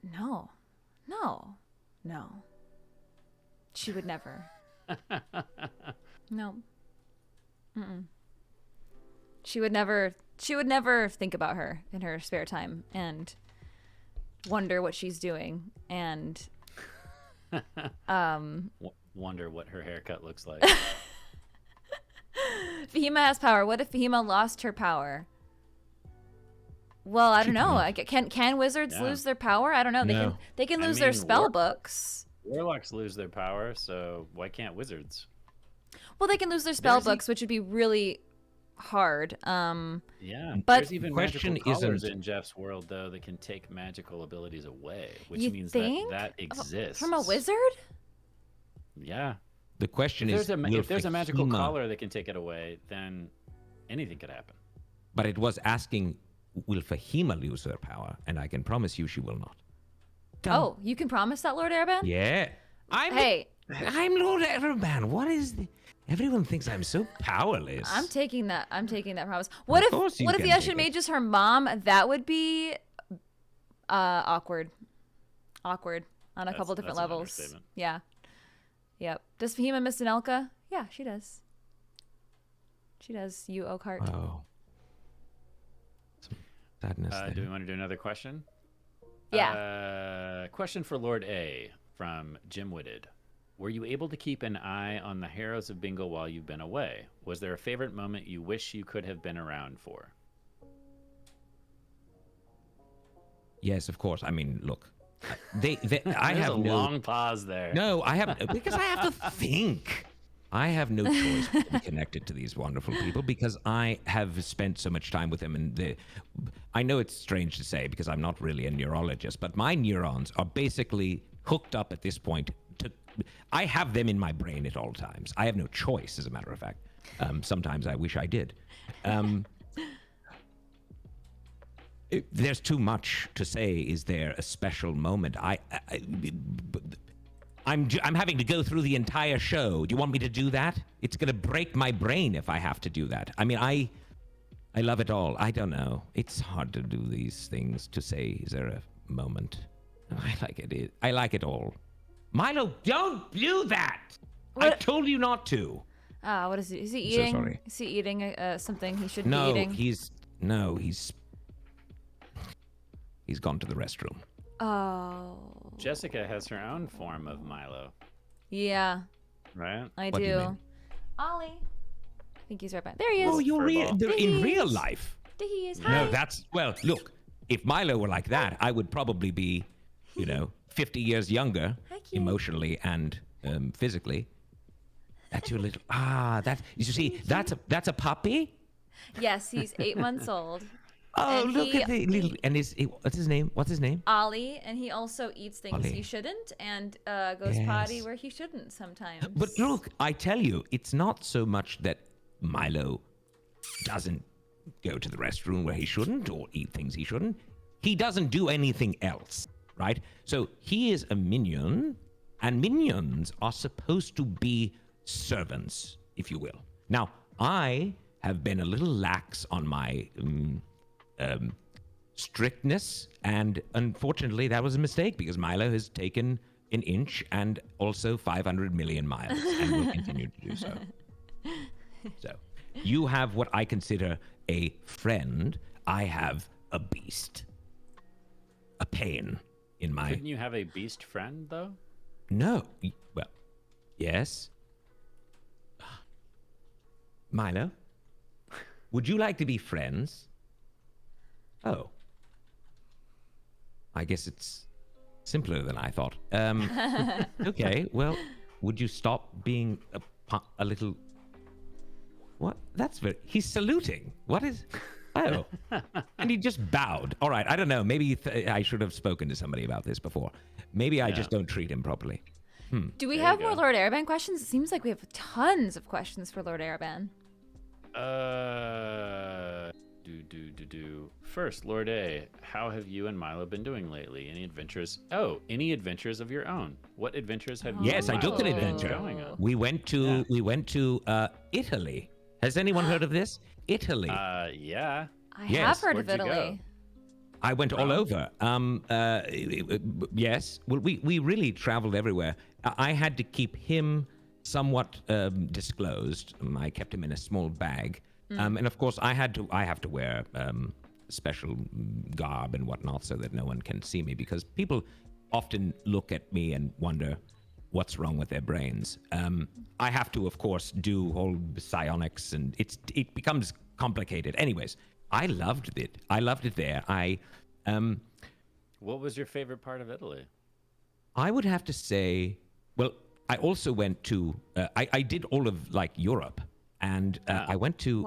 No. She would never. No. She would never think about her in her spare time and wonder what she's doing and Wonder what her haircut looks like. Fahima has power. What if Fahima lost her power? Well, I don't know. Can wizards lose their power? I don't know. No. They can I lose their mean, spell books. Warlocks lose their power, so why can't wizards? Well, they can lose their spell books, which would be really hard. Yeah, but there's even question magical colors isn't- in Jeff's world, though, that can take magical abilities away, which You means think? that exists. From a wizard? Yeah. The question If is, there's a magical Fahima- collar that can take it away, then anything could happen. But it was asking, will Fahima lose her power? And I can promise you she will not. Oh, you can promise that, Lord Arrabban? Yeah. I'm Lord Arrabban. What is the... Everyone thinks I'm so powerless. I'm taking that promise. What Of course you if the can Ashen take it. Mage is her mom? That would be awkward. Awkward on a couple different that's an levels. understatement. Yeah. Yep. Does Fahima miss Anelka? Yeah, she does. She does, you Oakhart. Oh. Some sadness there. Do we want to do another question? Yeah. Question for Lord A from Jim Whitted. Were you able to keep an eye on the Heroes of Bingo while you've been away? Was there a favorite moment you wish you could have been around for? Yes, of course. I mean, look. I There's have a no... long pause there. No, I have... Because I have to think. I have no choice but to be connected to these wonderful people because I have spent so much time with them. And I know it's strange to say because I'm not really a neurologist, but my neurons are basically hooked up at this point. I have them in my brain at all times. I have no choice, as a matter of fact. Sometimes I wish I did. There's too much to say. Is there a special moment? I'm having to go through the entire show. Do you want me to do that? It's going to break my brain if I have to do that. I mean, I love it all. I don't know. It's hard to do these things to say, is there a moment? I like it. I like it all. Milo, don't do that! I told you not to. What is he? Is he so eating? sorry. Is he eating something he shouldn't No, be eating? he's gone to the restroom. Oh. Jessica has her own form of Milo, Yeah, right? I What do you do. mean? Ollie. I think he's right back. There he is. Oh, you're Furball. they're in Please. real life. There he is. Hi. No, that's... Well, look, if Milo were like that, I would probably be, 50 years younger, Hi, cute. emotionally and physically. That's your little... you see, that's a puppy? Yes, he's 8 months old. Oh, And look he- at the little... And what's his name? What's his name? Ollie, and he also eats things Ollie. he shouldn't and goes potty Yes. where he shouldn't sometimes. But look, I tell you, it's not so much that Milo doesn't go to the restroom where he shouldn't or eat things he shouldn't. He doesn't do anything else, right? So he is a minion, and minions are supposed to be servants, if you will. Now, I have been a little lax on my strictness, and unfortunately that was a mistake because Milo has taken an inch and also 500 million miles and will continue to do so. So you have what I consider a friend. I have a beast. A pain in my... Couldn't you have a beast friend, though? No. Well, yes. Milo, would you like to be friends? Oh. I guess it's simpler than I thought. Okay, well, would you stop being a little... What? That's very... He's saluting. What is... Oh. And he just bowed. All right, I don't know. Maybe I should have spoken to somebody about this before. Maybe I just don't treat him properly. Do we have more Lord Arrabban questions? It seems like we have tons of questions for Lord Arrabban. First, Lord A, how have you and Milo been doing lately? Any adventures? Oh, any adventures of your own? What adventures have you? Yes, I and took Milo an been adventure. going on? We went to Italy. Has anyone heard of this? Italy. Yeah. I Yes. have heard of Where'd you go? Italy. I went all over. Yes. Well, we really traveled everywhere. I had to keep him somewhat disclosed. I kept him in a small bag, and of course, I have to wear special garb and whatnot so that no one can see me because people often look at me and wonder what's wrong with their brains. I have to, of course, do whole psionics, and it becomes complicated. Anyways. I loved it. I loved it there. What was your favorite part of Italy? I would have to say, well, I also went to, I did all of like Europe, and I went to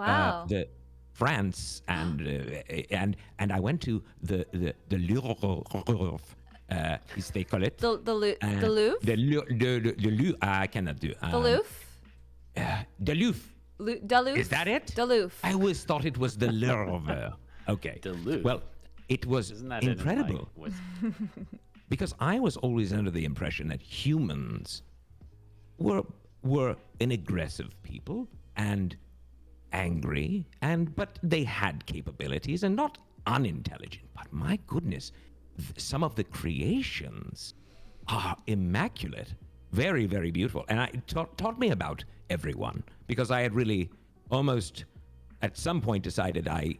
the France and I went to the Louvre, as they call it. The Louvre? The Louvre. I cannot do. The Louvre? The Louvre. Duluth? Is that it? Duluth. I always thought it was the Louvre. Okay. Duluth. Well, it was Isn't that incredible. Because I was always under the impression that humans were an aggressive people and angry, but they had capabilities and not unintelligent. But my goodness, some of the creations are immaculate. Very, very beautiful. And it taught me about everyone because I had really almost at some point decided I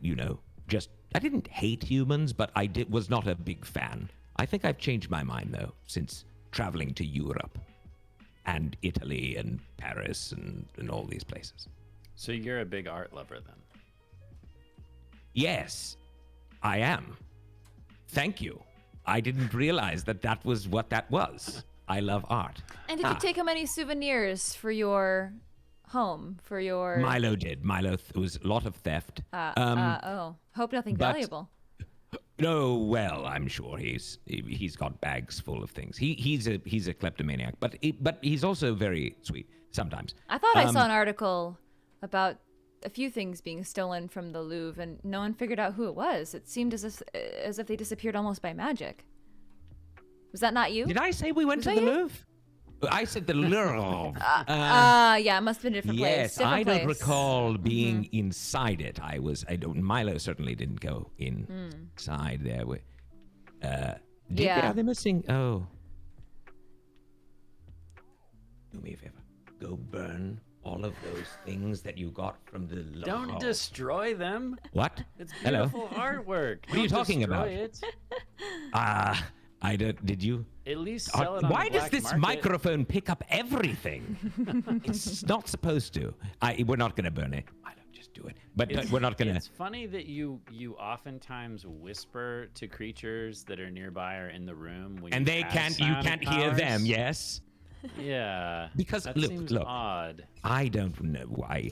didn't hate humans, but was not a big fan. I think I've changed my mind though since traveling to Europe and Italy and Paris and all these places. So you're a big art lover then? Yes, I am. Thank you. I didn't realize that was what that was. I love art. And did you take him any souvenirs for your home? For your Milo did. Milo was a lot of theft. Hope nothing valuable. No, well, I'm sure he's got bags full of things. He's a kleptomaniac, but he's also very sweet sometimes. I thought I saw an article about a few things being stolen from the Louvre, and no one figured out who it was. It seemed as if they disappeared almost by magic. Was that not you? Did I say we went to the Louvre? I said the Louvre. Yeah, it must have been a different place. Yes, I don't recall being inside it. Milo certainly didn't go inside there. Are they missing? Oh. Do me a favor. Go burn all of those things that you got from the Louvre. Don't destroy them. What? It's beautiful artwork. What are you talking about? It. I don't. Did you? At least sell it on Why the does black this market. microphone pick up everything? It's not supposed to. We're not going to burn it. I don't just do it. But we're not going to. It's funny that you oftentimes whisper to creatures that are nearby or in the room when And you can't hear them. Yes. Yeah. Because that look, seems odd. I don't know why.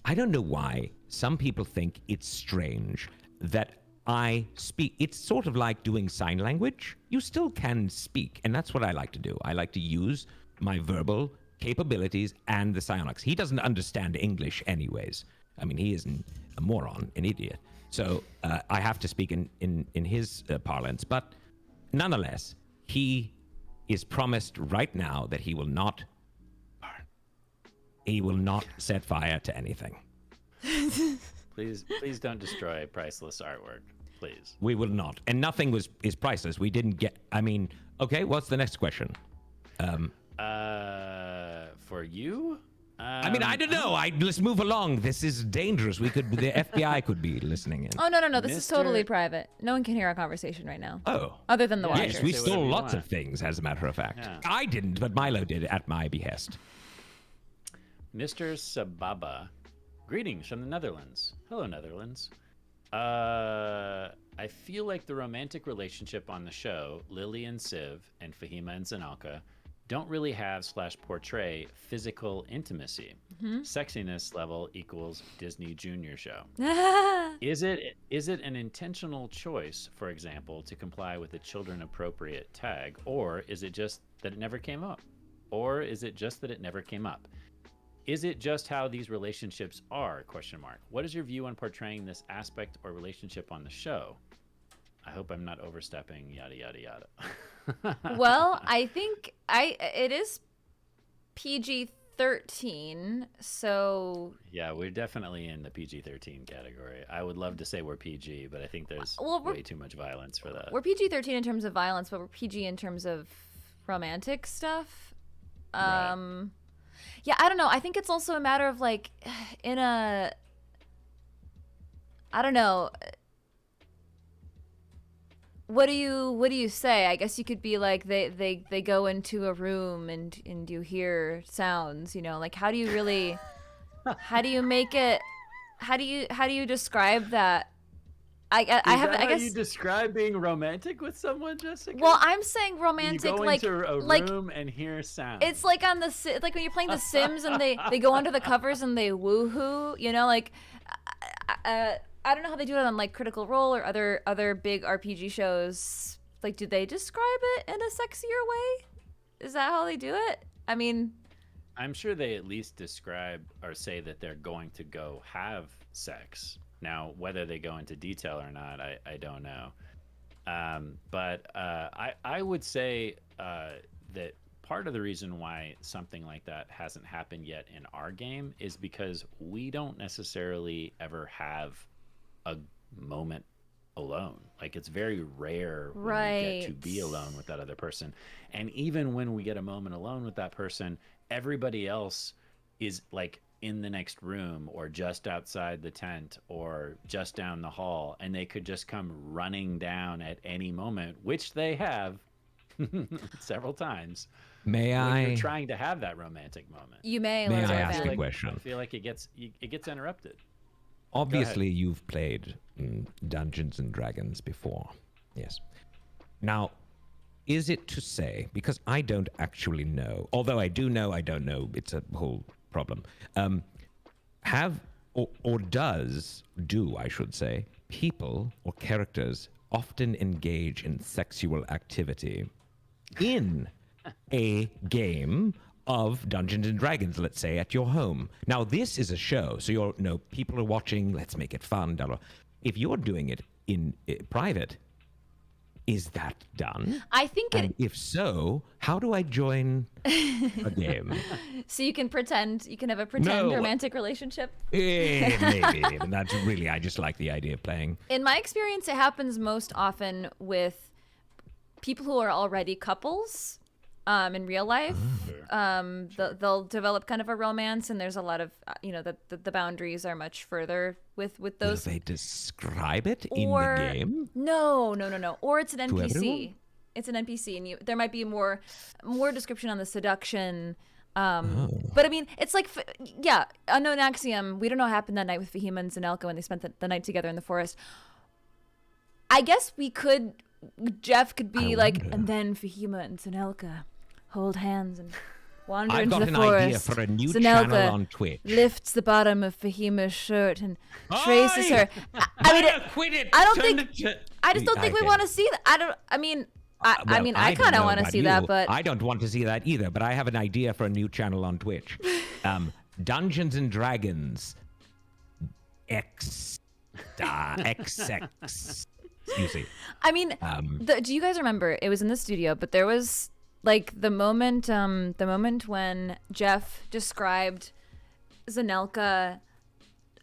I don't know why some people think it's strange that I speak. It's sort of like doing sign language. You still can speak, and that's what I like to do. I like to use my verbal capabilities and the psionics. He doesn't understand English anyways. I mean, he isn't a moron, an idiot. So I have to speak in his parlance. But nonetheless, he is promised right now that he will not burn. He will not set fire to anything. Please don't destroy priceless artwork. please. We will not. And nothing is priceless. We didn't get. I mean, okay. What's the next question? For you? I mean, I don't know. Let's move along. This is dangerous. The FBI could be listening in. Oh, no. This is totally private. No one can hear our conversation right now. Oh. Other than the watchers. Yes, we Say stole whatever you lots of want. things, as a matter of fact. Yeah. I didn't, but Milo did at my behest. Mr. Sababa. Greetings from the Netherlands. Hello, Netherlands. I feel like the romantic relationship on the show, Lily and Civ, and Fahima and Zanalka, don't really have / portray physical intimacy. Sexiness level equals Disney Junior show. Is it an intentional choice, for example, to comply with a children appropriate tag, or is it just that it never came up? Is it just how these relationships are? ? What is your view on portraying this aspect or relationship on the show? I hope I'm not overstepping, yada, yada, yada. Well, I think it is PG-13, so... Yeah, we're definitely in the PG-13 category. I would love to say we're PG, but I think there's way too much violence for that. We're PG-13 in terms of violence, but we're PG in terms of romantic stuff. Right. Yeah, I don't know. I think it's also a matter of I don't know. What do you say? I guess you could be like they go into a room and you hear sounds, like how do you make it, how do you describe that? I guess how you describe being romantic with someone, Jessica? Well, I'm saying romantic, you go into a room and hear sounds. It's like on like when you're playing The Sims and they go under the covers and they woohoo, I don't know how they do it on like Critical Role or other big RPG shows. Like, do they describe it in a sexier way? Is that how they do it? I mean, I'm sure they at least describe or say that they're going to go have sex. Now, whether they go into detail or not, I don't know. But I would say that part of the reason why something like that hasn't happened yet in our game is because we don't necessarily ever have a moment alone. Like, it's very rare when we get to be alone with that other person. And even when we get a moment alone with that person, everybody else is like in the next room or just outside the tent or just down the hall, and they could just come running down at any moment, which they have several times. May when I? You're trying to have that romantic moment. You may. May I ask a question? I feel like it gets interrupted. Obviously, you've played Dungeons and Dragons before. Yes. Now, is it to say, because I don't actually know, although I do know, I don't know, it's a whole problem. Do I should say, people or characters often engage in sexual activity in a game of Dungeons and Dragons, let's say, at your home. Now, this is a show, so people are watching, let's make it fun. Blah, blah. If you're doing it in private, is that done? I think if so, how do I join a game? So you can have a pretend romantic relationship? Maybe. That's really, I just like the idea of playing. In my experience, it happens most often with people who are already couples. In real life, they'll develop kind of a romance, and there's a lot of, the boundaries are much further with those. Will they describe it in the game? No. Or it's an NPC. Everyone? It's an NPC, and there might be more description on the seduction. But I mean, it's like, unknown axiom. We don't know what happened that night with Fahima and Zanelka when they spent the night together in the forest. I guess Jeff could be like, and then Fahima and Zanelka hold hands and wander into the forest. I've got an idea for a new channel on Twitch. Lifts the bottom of Fahima's shirt and traces her. Quit it. I just don't think we want to see that. I kind of want to see that, but I don't want to see that either. But I have an idea for a new channel on Twitch. Dungeons and Dragons XX. You see. I mean, do you guys remember? It was in the studio, but there was like the moment when Jeff described Zanelka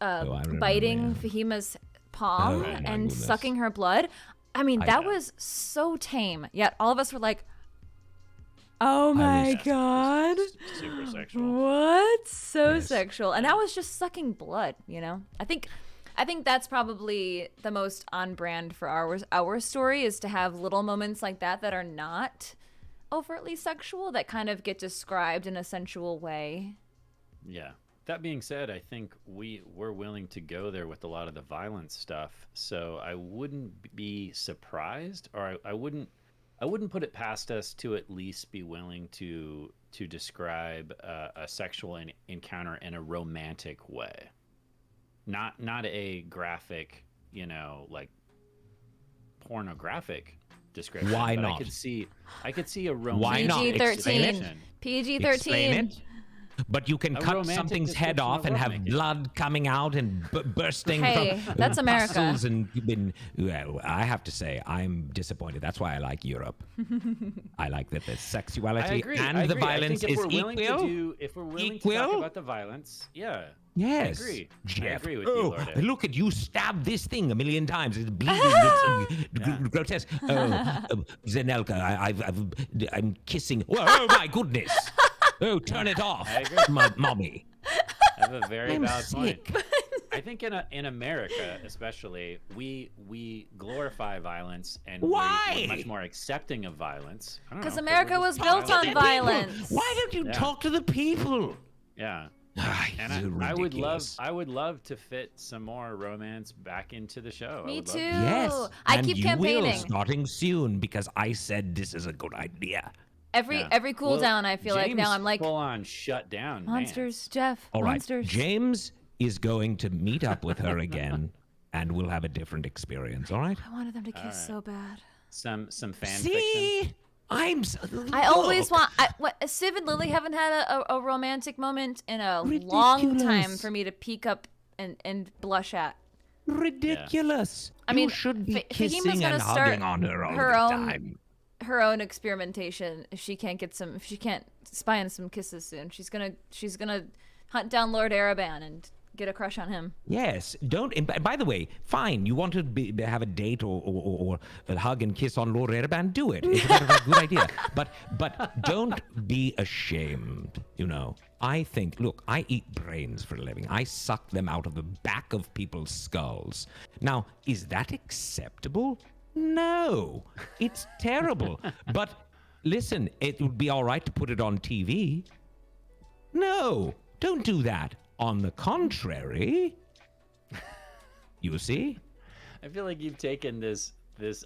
biting Fahima's palm my and goodness. sucking her blood. I mean, that know. was so tame. Yet all of us were like, oh my God. Super sexual. What? So Yes. sexual. And that was just sucking blood, you know? I think that's probably the most on brand for our story, is to have little moments like that are not overtly sexual, that kind of get described in a sensual way. Yeah. That being said, I think we're willing to go there with a lot of the violence stuff. So I wouldn't be surprised, or I wouldn't put it past us to at least be willing to describe a sexual encounter in a romantic way, not a graphic, like pornographic description. Why but not? I could see a romantic. Why not? PG-13. expression. Explain PG-13. it. But you can A cut romantic something's head description off of and have lovemaking. blood coming out and bursting Hey, from that's America. muscles and well, I have to say, I'm disappointed. That's why I like Europe. I like that the I sexuality agree. and I the agree. violence I think is equal. if we're willing to Equal? talk about the violence, yeah. Yes. I agree. Jeff. I agree with you, Oh, Lord. look at you stabbed this thing 1,000,000 times. It's bleeding. It's grotesque. Oh, Zenelka, I'm kissing. Oh my goodness. Oh, turn it off, I agree. mommy. I have a very I'm valid point. sick. I think in America, especially, we glorify violence and Why? we're much more accepting of violence. I don't Because know, America we're was just built on violent. violence. Why don't you Yeah. talk to the people? Yeah. And And I would love to fit some more romance back into the show. I Me would love too. to. Yes, I and keep you campaigning. will, starting soon, because I said this is a good idea. Every Yeah. cooldown, Well, I feel like now James I'm like, full on shut down. monsters, Jeff, All right, monsters. James is going to meet up with her again, and we'll have a different experience. All right? I wanted them to kiss right. so bad. Some fan fiction. See, I'm. I always look. want. Civ and Lily haven't had a romantic moment in a long time Ridiculous. for me to peek up and blush at. Ridiculous. I mean, you should be Fahima's kissing gonna and start hugging on her all her the own- time. Her own experimentation. If she can't spy on some kisses soon, she's gonna hunt down Lord Arrabban and get a crush on him. Yes, don't. And by the way, fine. You want to have a date or a hug and kiss on Lord Arrabban? Do it. It's a good idea. But don't be ashamed. I think. Look, I eat brains for a living. I suck them out of the back of people's skulls. Now, is that acceptable? No, it's terrible. But listen, it would be all right to put it on TV. No, don't do that. On the contrary, you see? I feel like you've taken this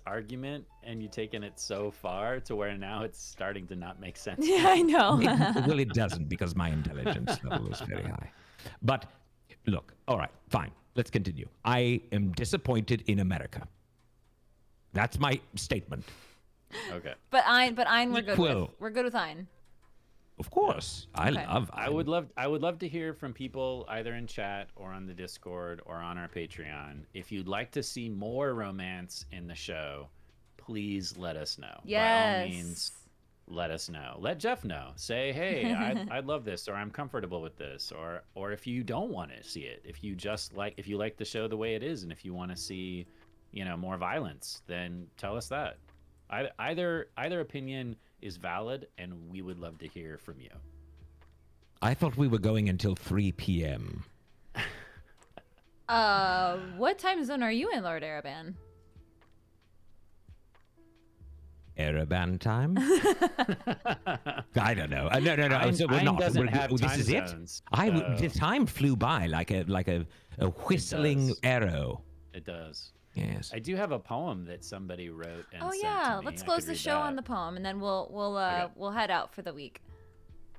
argument and you've taken it so far to where now it's starting to not make sense. Yeah, I know. Well, it doesn't, because my intelligence level is very high. But look, all right, fine. Let's continue. I am disappointed in America. That's my statement. Okay. But Ein, we're good Equal. with. We're good with Ein. Of course, I Okay. love. I would love to hear from people either in chat or on the Discord or on our Patreon. If you'd like to see more romance in the show, please let us know. Yes. By all means, let us know. Let Jeff know. Say, hey, I'd love this, or I'm comfortable with this, or if you don't want to see it, if you like the show the way it is, and if you want to see, more violence, then tell us that. Either opinion is valid, and we would love to hear from you. I thought we were going until 3 p.m. What time zone are you in, Lord Arrabban? Arrabban time? I don't know. No. Ein- So we're Ein not. doesn't have this time is it. zones, The time flew by like a whistling does. arrow. It does. Yes. I do have a poem that somebody wrote and Oh sent yeah, to me. let's I close could the read show on that. the poem, and then we'll head out for the week.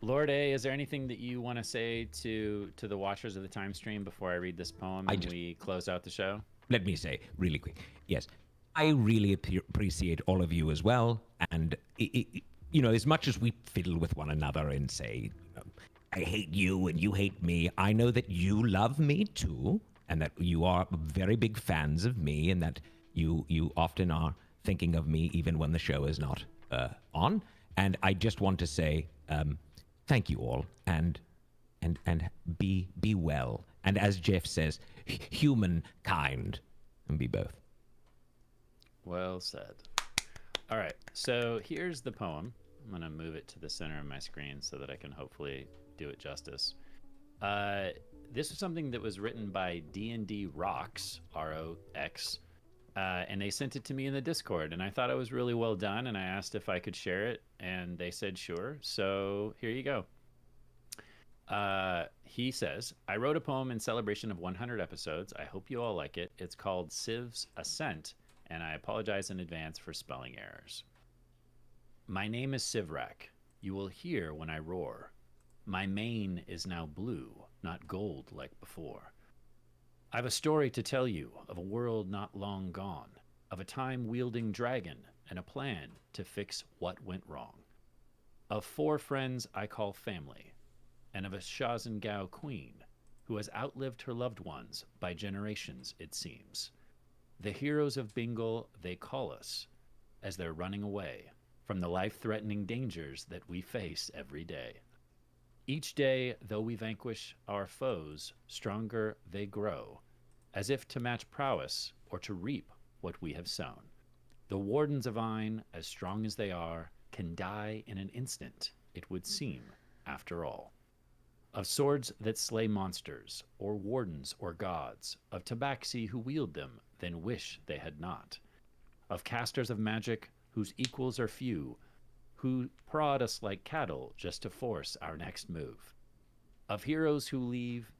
Lord A, is there anything that you want to say to the watchers of the time stream before I read this poem and we close out the show? Let me say really quick. Yes, I really appreciate all of you as well. And as much as we fiddle with one another and say, I hate you and you hate me, I know that you love me too, and that you are very big fans of me, and that you often are thinking of me even when the show is not on. And I just want to say thank you all, and be well. And as Jeff says, humankind. and be both. Well said. All right, so here's the poem. I'm going to move it to the center of my screen so that I can hopefully do it justice. This was something that was written by D&D Rocks, R-O-X, and they sent it to me in the Discord, and I thought it was really well done, and I asked if I could share it, and they said sure, so here you go. He says, I wrote a poem in celebration of 100 episodes. I hope you all like it. It's called Civ's Ascent, and I apologize in advance for spelling errors. My name is Civrak. You will hear when I roar. My mane is now blue, not gold like before. I've a story to tell you of a world not long gone, of a time-wielding dragon and a plan to fix what went wrong. Of 4 friends I call family, and of a Shazengao queen who has outlived her loved ones by generations, it seems. The heroes of Bingle they call us, as they're running away from the life-threatening dangers that we face every day. Each day, though we vanquish our foes, stronger they grow, as if to match prowess or to reap what we have sown. The wardens of Ain, as strong as they are, can die in an instant, it would seem, after all. Of swords that slay monsters, or wardens or gods, of tabaxi who wield them, then wish they had not. Of casters of magic, whose equals are few, who prod us like cattle just to force our next move. Of heroes who leave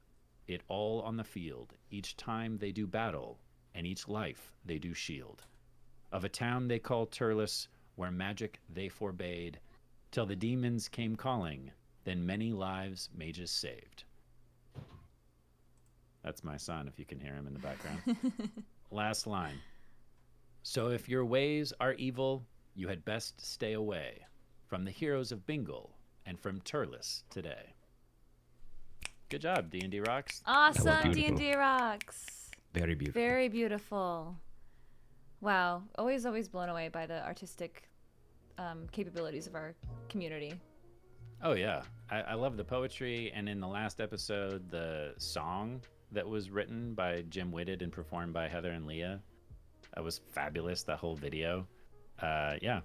it all on the field, each time they do battle, and each life they do shield. Of a town they call Turles, where magic they forbade, till the demons came calling, then many lives mages saved. That's my son, if you can hear him in the background. Last line. So if your ways are evil, you had best stay away from the heroes of Bingle and from Turles today. Good job, D&D Rocks. Awesome, D&D Rocks. Very beautiful. Very beautiful. Wow. Always blown away by the artistic capabilities of our community. Oh, yeah. I love the poetry. And in the last episode, the song that was written by Jim Whitted and performed by Heather and Leah, was fabulous, the whole video. Yeah.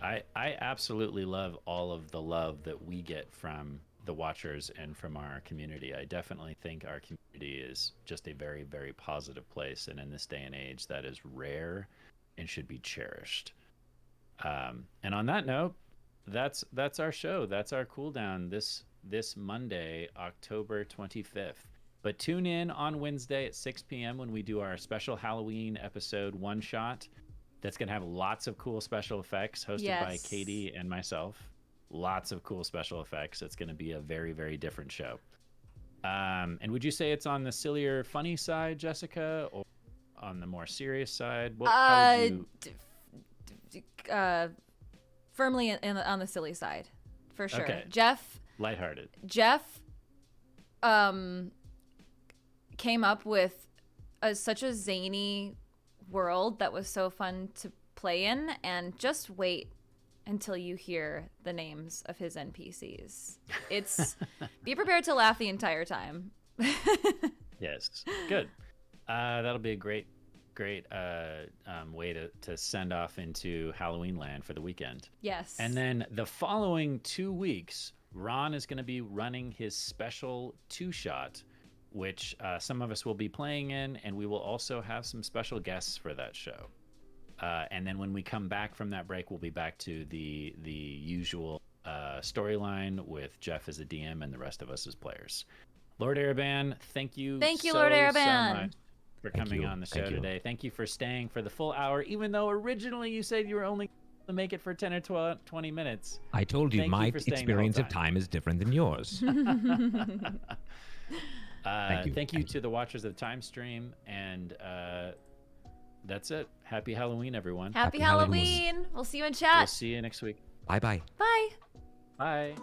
I absolutely love all of the love that we get from the watchers and from our community. I definitely think our community is just a very, very positive place. And in this day and age, that is rare and should be cherished. And on that note, that's our show. That's our cooldown this Monday, October 25th. But tune in on Wednesday at 6 p.m. when we do our special Halloween episode one shot. That's going to have lots of cool special effects hosted by Katie and myself. Lots of cool special effects. It's going to be a very, very different show. And would you say it's on the sillier, funny side, Jessica, or on the more serious side? How would you... firmly on the silly side, for sure. Okay. Jeff. Lighthearted. Jeff came up with such a zany world that was so fun to play in, and just wait until you hear the names of his NPCs. It's be prepared to laugh the entire time. Yes, good. That'll be a great way to send off into Halloween land for the weekend. Yes. And then the following 2 weeks, Ron is going to be running his special 2-shot, which some of us will be playing in, and we will also have some special guests for that show. And then when we come back from that break, we'll be back to the usual storyline with Jeff as a DM and the rest of us as players. Lord Arrabban, thank you. Thank you, so, Lord so Arrabban. much for coming on the show today. Thank you for staying for the full hour, even though originally you said you were only to make it for 10 or 20 minutes. I told you my experience of time is different than yours. Thank you to the watchers of the time stream, and that's it. Happy Halloween, everyone. Happy Halloween. We'll see you in chat. We'll see you next week. Bye-bye. Bye. Bye.